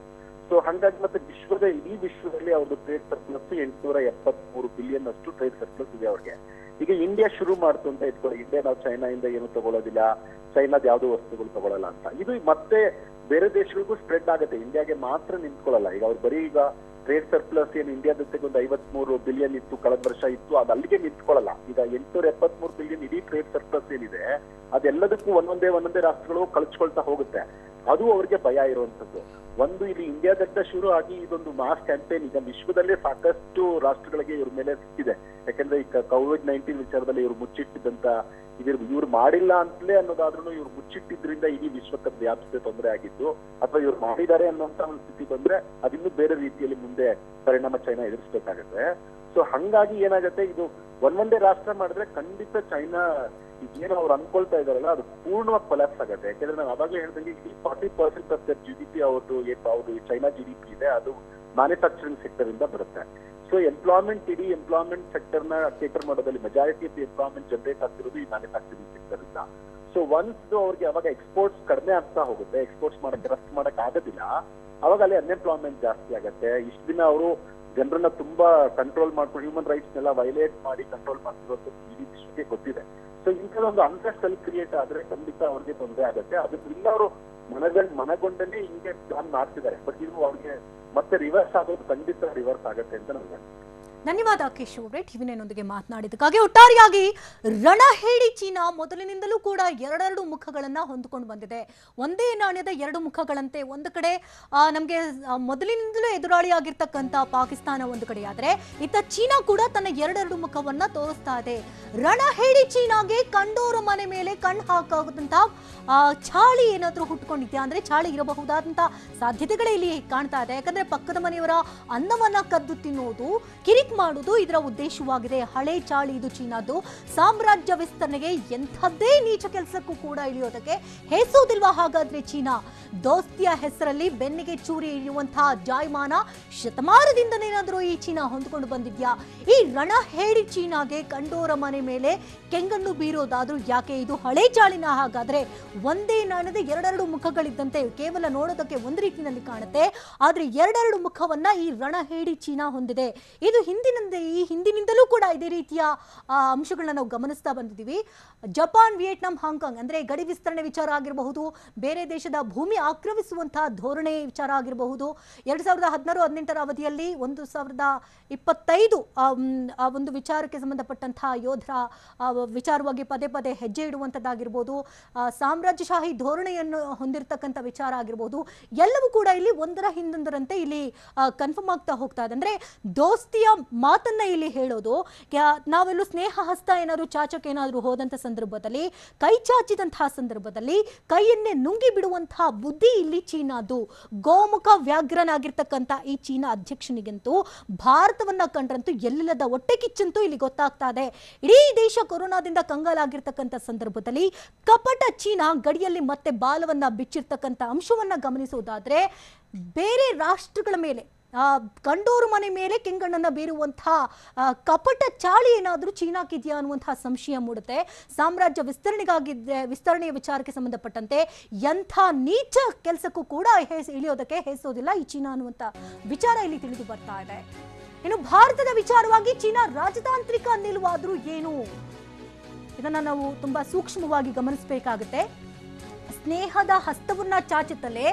ಸೊ ಹಾಗಾಗಿ ಮತ್ತೆ ಇಡೀ ವಿಶ್ವದಲ್ಲಿ ಅವ್ರದ್ದು ಟ್ರೇಡ್ ಸರ್ಪ್ಲಸ್ 873 ಬಿಲಿಯನ್ ಅಷ್ಟು ಟ್ರೇಡ್ ಸರ್ಪ್ಲಸ್ ಇದೆ ಅವ್ರಿಗೆ. ಈಗ ಇಂಡಿಯಾ ಶುರು ಮಾಡ್ತು ಅಂತ ಇಟ್ಕೊಳ್ಳಿ, ಇಂಡಿಯಾ ನಾವು ಚೈನಾದಿಂದ ಏನು ತಗೊಳ್ಳೋದಿಲ್ಲ, ಚೈನಾದ ಯಾವ್ದು ವಸ್ತುಗಳು ತಗೊಳ್ಳಲ್ಲ ಅಂತ. ಇದು ಮತ್ತೆ ಬೇರೆ ದೇಶಗಳಿಗೂ ಸ್ಪ್ರೆಡ್ ಆಗುತ್ತೆ, ಇಂಡಿಯಾಗೆ ಮಾತ್ರ ನಿಂತ್ಕೊಳ್ಳಲ್ಲ. ಈಗ ಅವ್ರು ಬರೀ ಈಗ ಟ್ರೇಡ್ ಸರ್ಪ್ಲಸ್ ಏನು ಇಂಡಿಯಾ ಜೊತೆಗೆ ಒಂದು 53 ಬಿಲಿಯನ್ ಇತ್ತು, ಕಳೆದ ವರ್ಷ ಇತ್ತು, ಅದು ಅಲ್ಲಿಗೆ ನಿಂತ್ಕೊಳ್ಳಲ್ಲ. ಈಗ 873 ಬಿಲಿಯನ್ ಇಡೀ ಟ್ರೇಡ್ ಸರ್ಪ್ಲಸ್ ಏನಿದೆ ಅದೆಲ್ಲದಕ್ಕೂ ಒಂದೊಂದೇ ರಾಷ್ಟ್ರಗಳು ಕಳ್ಸ್ಕೊಳ್ತಾ ಹೋಗುತ್ತೆ. ಅದು ಅವ್ರಿಗೆ ಭಯ ಇರುವಂತದ್ದು. ಒಂದು ಇಲ್ಲಿ ಇಂಡಿಯಾದಿಂದ ಶುರು ಆಗಿ ಇದೊಂದು ಮಾಸ್ ಕ್ಯಾಂಪೇನ್ ಈಗ ವಿಶ್ವದಲ್ಲೇ ಸಾಕಷ್ಟು ರಾಷ್ಟ್ರಗಳಿಗೆ ಇವ್ರ ಮೇಲೆ ಸಿಕ್ಕಿದೆ. ಯಾಕಂದ್ರೆ ಈಗ COVID-19 ವಿಚಾರದಲ್ಲಿ ಇವ್ರು ಮುಚ್ಚಿಟ್ಟಿದ್ದಂತ ಇವ್ರು ಮಾಡಿಲ್ಲ ಅಂತಲೇ ಅನ್ನೋದಾದ್ರೂ ಇವ್ರು ಮುಚ್ಚಿಟ್ಟಿದ್ರಿಂದ ಇಡೀ ವಿಶ್ವಕ್ಕೆ ವ್ಯಾಪಿಸಿದ ತೊಂದರೆ ಆಗಿದ್ದು, ಅಥವಾ ಇವ್ರು ಮಾಡಿದ್ದಾರೆ ಅನ್ನೋಂತ ಒಂದು ಸ್ಥಿತಿ ಬಂದ್ರೆ ಅದಿನ್ನೂ ಬೇರೆ ರೀತಿಯಲ್ಲಿ ಮುಂದೆ ಪರಿಣಾಮ ಚೈನಾ ಎದುರಿಸಬೇಕಾಗುತ್ತೆ. ಸೊ ಹಂಗಾಗಿ ಏನಾಗುತ್ತೆ, ಇದು ಒಂದೊಂದೇ ರಾಷ್ಟ್ರ ಮಾಡಿದ್ರೆ ಖಂಡಿತ ಚೈನಾ ಈಗೇನು ಅವ್ರು ಅನ್ಕೊಳ್ತಾ ಇದಾರಲ್ಲ ಅದು ಪೂರ್ಣವಾಗಿ ಕೊಲ್ಯಾಪ್ಸ್ ಆಗುತ್ತೆ. ಯಾಕಂದ್ರೆ ನಾನು ಅವಾಗಲೇ ಹೇಳ್ದಂಗೆ 40% ಆಫ್ ದರ್ GDP ಅವ್ರದ್ದು ಚೈನಾ GDP ಇದೆ, ಅದು ಮ್ಯಾನುಫ್ಯಾಕ್ಚರಿಂಗ್ ಸೆಕ್ಟರ್ ಇಂದ ಬರುತ್ತೆ. ಸೊ ಇಡೀ ಎಂಪ್ಲಾಯ್ಮೆಂಟ್ ಸೆಕ್ಟರ್ ನ ಕೇಟರ್ ಮಾಡೋದ್ರಲ್ಲಿ ಮೆಜಾರಿಟಿ ಆಫ್ ಎಂಪ್ಲಾಯ್ಮೆಂಟ್ ಜನರೇಟ್ ಆಗ್ತಿರೋದು ಈ ಮ್ಯಾನುಫ್ಯಾಕ್ಚರಿಂಗ್ ಸೆಕ್ಟರ್ ಇಂದ. ಸೊ ಒನ್ಸ್ ಅವ್ರಿಗೆ ಅವಾಗ ಎಕ್ಸ್ಪೋರ್ಟ್ಸ್ ಕಡಿಮೆ ಆಗ್ತಾ ಹೋಗುತ್ತೆ, ಎಕ್ಸ್ಪೋರ್ಟ್ಸ್ ರಫ್ತು ಮಾಡಕ್ ಆಗೋದಿಲ್ಲ, ಅವಾಗ ಅಲ್ಲಿ ಅನ್ಎಂಪ್ಲಾಯ್ಮೆಂಟ್ ಜಾಸ್ತಿ ಆಗುತ್ತೆ. ಇಷ್ಟು ದಿನ ಅವರು ಜನರನ್ನ ತುಂಬಾ ಕಂಟ್ರೋಲ್ ಮಾಡ್ಕೊಂಡು ಹ್ಯೂಮನ್ ರೈಟ್ಸ್ ನೆಲ್ಲ ವೈಲೇಟ್ ಮಾಡಿ ಕಂಟ್ರೋಲ್ ಮಾಡ್ತಿರೋದು ಇಡೀ ವಿಶ್ವಕ್ಕೆ ಗೊತ್ತಿದೆ. ಸೊ ಇಂಥದೊಂದು ಅನ್ರೆಸ್ಟ್ ಅಲ್ಲಿ ಕ್ರಿಯೇಟ್ ಆದ್ರೆ ಖಂಡಿತ ಅವ್ರಿಗೆ ತೊಂದರೆ ಆಗುತ್ತೆ. ಅದರಿಂದ ಅವರು ಮನಗೊಂಡಲ್ಲಿ ಹಿಂಗೆ ಪ್ಲಾನ್ ಮಾಡ್ತಿದ್ದಾರೆ. ಬಟ್ ಇದು ಅವ್ರಿಗೆ ಮತ್ತೆ ರಿವರ್ಸ್ ಆಗೋದು ಖಂಡಿತ ರಿವರ್ಸ್ ಆಗುತ್ತೆ ಅಂತ ನನಗೆ. ಧನ್ಯವಾದ ಕೇಶವ್ ಅವರೇ ಟಿವಿನೊಂದಿಗೆ ಮಾತನಾಡಿದ್ದಕ್ಕಾಗಿ. ಒಟ್ಟಾರೆಯಾಗಿ ರಣಹೇಡಿ ಚೀನಾ ಮೊದಲಿನಿಂದಲೂ ಕೂಡ ಎರಡೆರಡು ಮುಖಗಳನ್ನ ಹೊಂದಿಕೊಂಡು ಬಂದಿದೆ. ಒಂದೇ ನಾಣ್ಯದ ಎರಡು ಮುಖಗಳಂತೆ ಒಂದು ಕಡೆ ನಮಗೆ ಮೊದಲಿನಿಂದಲೂ ಎದುರಾಳಿಯಾಗಿರ್ತಕ್ಕಂಥ ಪಾಕಿಸ್ತಾನ ಒಂದು ಕಡೆ ಆದ್ರೆ ಇತ್ತ ಚೀನಾ ಕೂಡ ತನ್ನ ಎರಡೆರಡು ಮುಖವನ್ನ ತೋರಿಸ್ತಾ ಇದೆ. ರಣಹೇಡಿ ಚೀನಾಗೆ ಕಂಡೋರ ಮನೆ ಮೇಲೆ ಕಣ್ಣು ಹಾಕೋದಂತ ಚಾಳಿ ಏನಾದ್ರೂ ಹುಟ್ಕೊಂಡಿದ್ಯಾ ಅಂದ್ರೆ ಚಾಳಿ ಇರಬಹುದಾದಂತ ಸಾಧ್ಯತೆಗಳೇ ಇಲ್ಲಿ ಕಾಣ್ತಾ ಇದೆ. ಯಾಕಂದ್ರೆ ಪಕ್ಕದ ಮನೆಯವರ ಅನ್ನವನ್ನ ಕದ್ದು ತಿನ್ನೋದು, ಕಿರಿಕ್ ಮಾಡುವುದು ಇದರ ಉದ್ದೇಶವಾಗಿದೆ. ಹಳೆ ಚಾಳಿ ಇದು ಚೀನಾದು. ಸಾಮ್ರಾಜ್ಯ ವಿಸ್ತರಣೆಗೆ ಎಂಥದ್ದೇ ನೀಚ ಕೆಲಸಕ್ಕೂ ಕೂಡ ಇಳಿಯೋದಕ್ಕೆ ಹೆಸೋದಿಲ್ವಾ ಹಾಗಾದ್ರೆ ಚೀನಾ? ದೋಸ್ತಿಯ ಹೆಸರಲ್ಲಿ ಬೆನ್ನಿಗೆ ಚೂರಿ ಇಳಿಯುವಂತಹ ಜಾಯಮಾನ ಶತಮಾನದಿಂದನೇನಾದ್ರೂ ಈ ಚೀನಾ ಹೊಂದ್ಕೊಂಡು ಬಂದಿದ್ಯಾ? ಈ ರಣಹೇಡಿ ಚೀನಾಗೆ ಕಂಡೋರ ಮನೆ ಮೇಲೆ ಕೆಂಗಣ್ಣು ಬೀರೋದಾದ್ರೂ ಯಾಕೆ? ಇದು ಹಳೆ ಚಾಳಿನ ಹಾಗಾದ್ರೆ? ಒಂದೇ ನಾಣ್ಯದ ಎರಡೆರಡು ಮುಖಗಳಿದ್ದಂತೆ ಕೇವಲ ನೋಡೋದಕ್ಕೆ ಒಂದು ರೀತಿಯಲ್ಲಿ ಕಾಣುತ್ತೆ, ಆದ್ರೆ ಎರಡೆರಡು ಮುಖವನ್ನ ಈ ರಣಹೇಡಿ ಚೀನಾ ಹೊಂದಿದೆ. ಇದು ಹಿಂದಿನಿಂದಲೂ ಕೂಡ ಇದೇ ರೀತಿಯ ಅಂಶಗಳನ್ನ ನಾವು ಗಮನಿಸ್ತಾ ಬಂದಿದ್ದೀವಿ. ಜಪಾನ್, ವಿಯೆಟ್ನಾಂ, ಹಾಂಗ್ಕಾಂಗ್ ಅಂದ್ರೆ ಗಡಿ ವಿಸ್ತರಣೆ ವಿಚಾರ ಆಗಿರಬಹುದು, ಬೇರೆ ದೇಶದ ಭೂಮಿ ಆಕ್ರಮಿಸುವಂತಹ ಧೋರಣೆ ವಿಚಾರ ಆಗಿರಬಹುದು, 2016-18 ಅವಧಿಯಲ್ಲಿ 2025 ಒಂದು ವಿಚಾರಕ್ಕೆ ಸಂಬಂಧಪಟ್ಟಂತಹ ಯೋಧರ ವಿಚಾರವಾಗಿ ಪದೇ ಪದೇ ಹೆಜ್ಜೆ ಇಡುವಂಥದ್ದಾಗಿರ್ಬೋದು, ಸಾಮ್ರಾಜ್ಯಶಾಹಿ ಧೋರಣೆಯನ್ನು ಹೊಂದಿರತಕ್ಕಂಥ ವಿಚಾರ ಆಗಿರ್ಬೋದು, ಎಲ್ಲವೂ ಕೂಡ ಇಲ್ಲಿ ಒಂದರ ಹಿಂದೊಂದರಂತೆ ಇಲ್ಲಿ ಕನ್ಫರ್ಮ್ ಆಗ್ತಾ ಹೋಗ್ತಾ ಇದೆ. ಅಂದ್ರೆ ದೋಸ್ತಿಯ ಮಾತನ್ನ ಇಲ್ಲಿ ಹೇಳೋದು, ನಾವೆಲ್ಲೂ ಸ್ನೇಹ ಹಸ್ತ ಏನಾದ್ರು ಚಾಚಕ್ಕೆ ಏನಾದ್ರು ಹೋದಂತ ಸಂದರ್ಭದಲ್ಲಿ, ಕೈ ಚಾಚಿದಂತಹ ಸಂದರ್ಭದಲ್ಲಿ ಕೈಯನ್ನೇ ನುಂಗಿ ಬಿಡುವಂತಹ ಬುದ್ಧಿ ಇಲ್ಲಿ ಚೀನಾದು. ಗೋಮುಖ ವ್ಯಾಘ್ರನಾಗಿರ್ತಕ್ಕಂಥ ಈ ಚೀನಾ ಅಧ್ಯಕ್ಷನಿಗಂತೂ ಭಾರತವನ್ನ ಕಂಡ್ರಂತೂ ಎಲ್ಲಿಲ್ಲದ ಹೊಟ್ಟೆ ಕಿಚ್ಚಂತೂ ಇಲ್ಲಿ ಗೊತ್ತಾಗ್ತಾ ಇದೆ. ಇಡೀ ದೇಶ ಕೊರೋನಾದಿಂದ ಕಂಗಾಲಾಗಿರ್ತಕ್ಕಂಥ ಸಂದರ್ಭದಲ್ಲಿ ಕಪಟ ಚೀನಾ ಗಡಿಯಲ್ಲಿ ಮತ್ತೆ ಬಾಲವನ್ನ ಬಿಚ್ಚಿರ್ತಕ್ಕಂಥ ಅಂಶವನ್ನ ಗಮನಿಸುವುದಾದ್ರೆ, ಬೇರೆ ರಾಷ್ಟ್ರಗಳ ಮೇಲೆ ಕಂಡೋರು ಮನೆ ಮೇಲೆ ಕೆಂಗಣ್ಣನ್ನ ಬೀರುವಂತಹ ಕಪಟ ಚಾಳಿ ಏನಾದರೂ ಚೀನಾಕ್ಕಿದೆಯಾ ಅನ್ನುವಂತಹ ಸಂಶಯ ಮೂಡುತ್ತೆ. ಸಾಮ್ರಾಜ್ಯ ವಿಸ್ತರಣೆಯ ವಿಚಾರಕ್ಕೆ ಸಂಬಂಧಪಟ್ಟಂತೆ ಎಂಥ ನೀಚ ಕೆಲಸಕ್ಕೂ ಕೂಡ ಇಳಿಯೋದಕ್ಕೆ ಹೆಸೋದಿಲ್ಲ ಈ ಚೀನಾ ಅನ್ನುವಂಥ ವಿಚಾರ ಇಲ್ಲಿ ತಿಳಿದು ಬರ್ತಾ ಇದೆ. ಇನ್ನು ಭಾರತದ ವಿಚಾರವಾಗಿ ಚೀನಾ ರಾಜತಾಂತ್ರಿಕ ನಿಲುವಾದ್ರೂ ಏನು, ಇದನ್ನ ನಾವು ತುಂಬಾ ಸೂಕ್ಷ್ಮವಾಗಿ ಗಮನಿಸಬೇಕಾಗುತ್ತೆ. ಸ್ನೇಹದ ಹಸ್ತವನ್ನ ಚಾಚುತ್ತಲೇ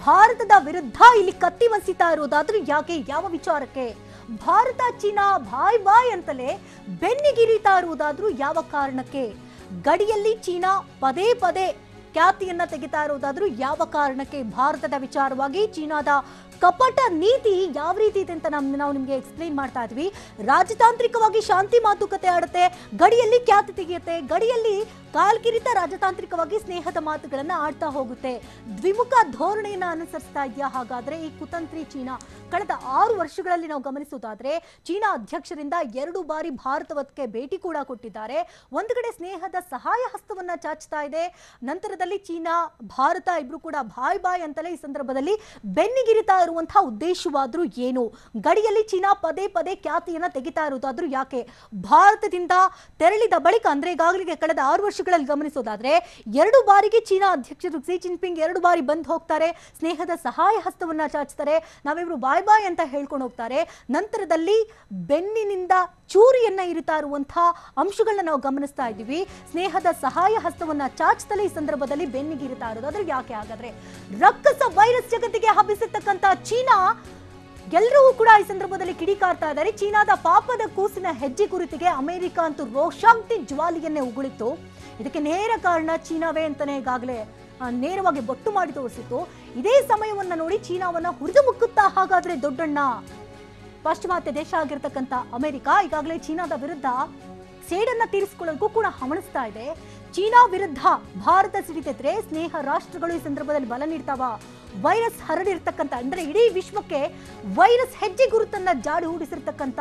ಭಾರತದ ವಿರುದ್ಧ ಇಲ್ಲಿ ಕತ್ತಿ ವಸಿತಾ ಇರೋದಾದ್ರೂ ಯಾಕೆ? ಯಾವ ವಿಚಾರಕ್ಕೆ? ಭಾರತ ಚೀನಾ ಬಾಯ್ ಬಾಯ್ ಅಂತಲೇ ಬೆನ್ನಿಗಿರಿತಾ ಇರುವುದಾದ್ರೂ ಯಾವ ಕಾರಣಕ್ಕೆ? ಗಡಿಯಲ್ಲಿ ಚೀನಾ ಪದೇ ಪದೇ ಖ್ಯಾತಿಯನ್ನ ತೆಗಿತಾ ಇರೋದಾದ್ರೂ ಯಾವ ಕಾರಣಕ್ಕೆ? ಭಾರತದ ವಿಚಾರವಾಗಿ ಚೀನಾದ ಕಪಟ ನೀತಿ ಯಾವ ರೀತಿ ಇದೆ ಅಂತ ನಾವು ನಿಮಗೆ ಎಕ್ಸ್ಪ್ಲೈನ್ ಮಾಡ್ತಾ ಇದ್ವಿ. ರಾಜತಾಂತ್ರಿಕವಾಗಿ ಶಾಂತಿ ಮಾತುಕತೆ ಆಡುತ್ತೆ, ಗಡಿಯಲ್ಲಿ ಖ್ಯಾತಿ ತೆಗೆಯುತ್ತೆ, ಗಡಿಯಲ್ಲಿ ಕಾಲ್ಕಿರಿತ ರಾಜತಾಂತ್ರಿಕವಾಗಿ ಸ್ನೇಹದ ಮಾತುಗಳನ್ನ ಆಡ್ತಾ ಹೋಗುತ್ತೆ. ದ್ವಿಮುಖ ಧೋರಣೆಯನ್ನ ಅನುಸರಿಸ್ತಾ ಇದೆಯಾ ಹಾಗಾದ್ರೆ ಈ ಕುತಂತ್ರಿ ಚೀನಾ? ಕಳೆದ 6 ವರ್ಷಗಳಲ್ಲಿ ನಾವು ಗಮನಿಸೋದಾದ್ರೆ ಚೀನಾ ಅಧ್ಯಕ್ಷರಿಂದ 2 ಬಾರಿ ಭಾರತಕ್ಕೆ ಭೇಟಿ ಕೂಡ ಕೊಟ್ಟಿದ್ದಾರೆ. ಒಂದು ಕಡೆ ಸ್ನೇಹದ ಸಹಾಯ ಹಸ್ತವನ್ನ ಚಾಚ್ತಾ ಇದೆ, ನಂತರದಲ್ಲಿ ಸಂದರ್ಭದಲ್ಲಿ ಚೀನಾ ಭಾರತ ಇಬ್ರು ಕೂಡ ಬಾಯ್ ಬಾಯ್ ಅಂತಲೇ ಈ ಸಂದರ್ಭದಲ್ಲಿ ಬೆನ್ನಿಗಿರಿತಾ ಇರುವಂತಹ ಉದ್ದೇಶವಾದ್ರೂ ಏನು? ಗಡಿಯಲ್ಲಿ ಚೀನಾ ಪದೇ ಪದೇ ಖ್ಯಾತಿಯನ್ನ ತೆಗಿತಾ ಇರೋದಾದ್ರೂ ಯಾಕೆ? ಭಾರತದಿಂದ ತೆರಳಿದ ಬಳಿಕ ಅಂದ್ರೆ ಈಗಾಗಲೇ ಕಳೆದ 6 ವರ್ಷಗಳಲ್ಲಿ ಗಮನಿಸೋದಾದ್ರೆ 2 ಬಾರಿಗೆ ಚೀನಾ ಅಧ್ಯಕ್ಷರು ಕ್ಸಿ ಜಿನ್ಪಿಂಗ್ 2 ಬಾರಿ ಬಂದು ಹೋಗ್ತಾರೆ, ಸ್ನೇಹದ ಸಹಾಯ ಹಸ್ತವನ್ನ ಚಾಚ್ತಾರೆ, ನಾವಿಬ್ರು ಬಾಯ್ ಬಾಯ್ ಅಂತ ಹೇಳ್ಕೊಂಡು ಹೋಗ್ತಾರೆ. ನಂತರದಲ್ಲಿ ಬೆನ್ನಿನಿಂದ ಚೂರಿಯನ್ನ ಇರಿತಾ ಇರುವಂತಹ ಅಂಶಗಳನ್ನ ನಾವು ಗಮನಿಸ್ತಾ ಇದ್ದೀವಿ. ಸ್ನೇಹದ ಸಹಾಯ ಹಸ್ತವನ್ನ ಚಾಚ್ತಲೇ ಈ ಸಂದರ್ಭದಲ್ಲಿ ಬೆನ್ನಿಗಿರಿತಾ ಇರೋದು. ಅದ್ರ ಯಾಕೆ ಹಾಗಾದ್ರೆ? ರಕ್ಕಸ ವೈರಸ್ ಜಗತ್ತಿಗೆ ಹಬ್ಬಿಸಿರ್ತಕ್ಕಂಥ ಚೀನಾ ಎಲ್ಲರೂ ಕೂಡ ಈ ಸಂದರ್ಭದಲ್ಲಿ ಕಿಡಿಕಾರ್ತಾ ಇದ್ದಾರೆ. ಚೀನಾದ ಪಾಪದ ಕೂಸಿನ ಹೆಜ್ಜೆ ಕುರಿತಿಗೆ ಅಮೆರಿಕ ಅಂತೂ ರೋಷಾಗ್ನಿ ಜ್ವಾಲಿಯನ್ನೇ ಉಗುಳಿತ್ತು. ಇದಕ್ಕೆ ನೇರ ಕಾರಣ ಚೀನಾವೇ ಅಂತಾನೆ ಈಗಾಗಲೇ ನೇರವಾಗಿ ಬೊಟ್ಟು ಮಾಡಿ ತೋರಿಸಿತ್ತು. ಇದೇ ಸಮಯವನ್ನ ನೋಡಿ ಚೀನಾವನ್ನ ಹುರಿದು ಮುಕ್ಕುತ್ತಾ ಹಾಗಾದ್ರೆ ದೊಡ್ಡಣ್ಣ? ಪಾಶ್ಚಿಮಾತ್ಯ ದೇಶ ಆಗಿರ್ತಕ್ಕಂಥ ಅಮೆರಿಕ ಈಗಾಗಲೇ ಚೀನಾದ ವಿರುದ್ಧ ಸೇಡನ್ನ ತೀರಿಸಿಕೊಳ್ಳೋದಕ್ಕೂ ಕೂಡ ಹವಣಿಸ್ತಾ ಇದೆ. ಚೀನಾ ವಿರುದ್ಧ ಭಾರತ ಸಿಡಿತಿದ್ರೆ ಸ್ನೇಹ ರಾಷ್ಟ್ರಗಳು ಈ ಸಂದರ್ಭದಲ್ಲಿ ಬಲ ನೀಡ್ತಾವ. ವೈರಸ್ ಹರಡಿರ್ತಕ್ಕಂಥ ಅಂದ್ರೆ ಇಡೀ ವಿಶ್ವಕ್ಕೆ ವೈರಸ್ ಹೆಜ್ಜೆ ಗುರುತನ್ನ ಜಾಡಿ ಹೂಡಿಸಿರ್ತಕ್ಕಂಥ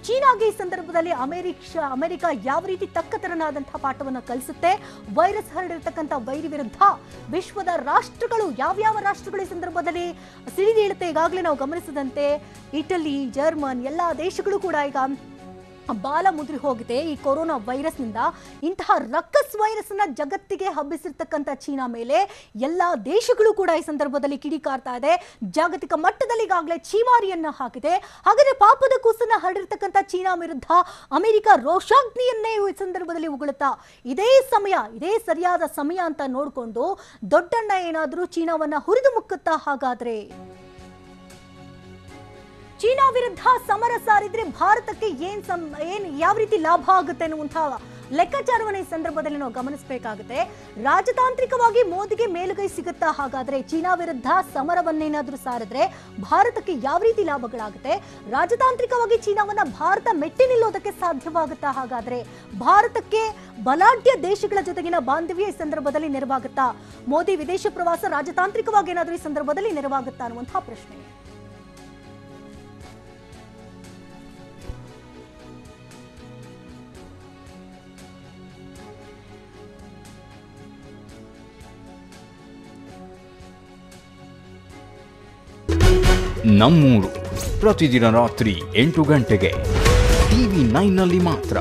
ಚೀನಾಗೆ ಈ ಸಂದರ್ಭದಲ್ಲಿ ಅಮೆರಿಕ ಯಾವ ರೀತಿ ತಕ್ಕತರನಾದಂತಹ ಪಾಠವನ್ನ ಕಲಿಸುತ್ತೆ? ವೈರಸ್ ಹರಡಿರ್ತಕ್ಕಂಥ ವೈರಿ ವಿರುದ್ಧ ವಿಶ್ವದ ರಾಷ್ಟ್ರಗಳು ಯಾವ್ಯಾವ ರಾಷ್ಟ್ರಗಳು ಈ ಸಂದರ್ಭದಲ್ಲಿ ಸಿಡಿದೇಳುತ್ತೆ? ಈಗಾಗಲೇ ನಾವು ಗಮನಿಸಿದಂತೆ ಇಟಲಿ, ಜರ್ಮನ್ ಎಲ್ಲಾ ದೇಶಗಳು ಕೂಡ ಈಗ ಬಾಲ ಮುದ್ರಿ ಹೋಗಿದೆ ಈ ಕೊರೋನಾ ವೈರಸ್ನಿಂದ. ಇಂತಹ ರಕ್ಕಸ್ ವೈರಸ್ ಅನ್ನ ಜಗತ್ತಿಗೆ ಹಬ್ಬಿಸಿರ್ತಕ್ಕಂಥ ಚೀನಾ ಮೇಲೆ ಎಲ್ಲಾ ದೇಶಗಳು ಕೂಡ ಈ ಸಂದರ್ಭದಲ್ಲಿ ಕಿಡಿಕಾರ್ತಾ ಇದೆ. ಜಾಗತಿಕ ಮಟ್ಟದಲ್ಲಿ ಈಗಾಗಲೇ ಛೀಮಾರಿಯನ್ನ ಹಾಕಿದೆ. ಹಾಗಾದ್ರೆ ಪಾಪದ ಕೂಸನ್ನ ಹರಡಿರ್ತಕ್ಕಂಥ ಚೀನಾ ವಿರುದ್ಧ ಅಮೆರಿಕ ರೋಷಾಗ್ನಿಯನ್ನೇ ಈ ಸಂದರ್ಭದಲ್ಲಿ ಉಗುಳುತ್ತಾ ಇದೇ ಸರಿಯಾದ ಸಮಯ ಅಂತ ನೋಡಿಕೊಂಡು ದೊಡ್ಡಣ್ಣ ಏನಾದ್ರೂ ಚೀನಾವನ್ನ ಹುರಿದು ಮುಕ್ಕುತ್ತಾ? ಹಾಗಾದ್ರೆ ಚೀನಾ ವಿರುದ್ಧ ಸಮರ ಸಾರಿದ್ರೆ ಭಾರತಕ್ಕೆ ಯಾವ ರೀತಿ ಲಾಭ ಆಗುತ್ತೆ ಅನ್ನುವಂತಹ ಲೆಕ್ಕಾಚಾರವನ್ನು ಈ ಸಂದರ್ಭದಲ್ಲಿ ನಾವು ಗಮನಿಸಬೇಕಾಗುತ್ತೆ. ರಾಜತಾಂತ್ರಿಕವಾಗಿ ಮೋದಿಗೆ ಮೇಲುಗೈ ಸಿಗುತ್ತಾ? ಹಾಗಾದ್ರೆ ಚೀನಾ ವಿರುದ್ಧ ಸಮರವನ್ನೇನಾದ್ರೂ ಸಾರಿದ್ರೆ ಭಾರತಕ್ಕೆ ಯಾವ ರೀತಿ ಲಾಭಗಳಾಗುತ್ತೆ? ರಾಜತಾಂತ್ರಿಕವಾಗಿ ಚೀನಾವನ್ನ ಭಾರತ ಮೆಟ್ಟಿ ನಿಲ್ಲೋದಕ್ಕೆ ಸಾಧ್ಯವಾಗುತ್ತಾ? ಹಾಗಾದ್ರೆ ಭಾರತಕ್ಕೆ ಬಲಾಢ್ಯ ದೇಶಗಳ ಜೊತೆಗಿನ ಬಾಂಧವ್ಯ ಈ ಸಂದರ್ಭದಲ್ಲಿ ನೆರವಾಗುತ್ತಾ? ಮೋದಿ ವಿದೇಶ ಪ್ರವಾಸ ರಾಜತಾಂತ್ರಿಕವಾಗಿ ಏನಾದ್ರೂ ಈ ಸಂದರ್ಭದಲ್ಲಿ ನೆರವಾಗುತ್ತಾ ಅನ್ನುವಂತಹ ಪ್ರಶ್ನೆ. ನಮ್ಮೂರು ಪ್ರತಿದಿನ ರಾತ್ರಿ 8 ಗಂಟೆಗೆ TV9 ನಲ್ಲಿ ಮಾತ್ರ.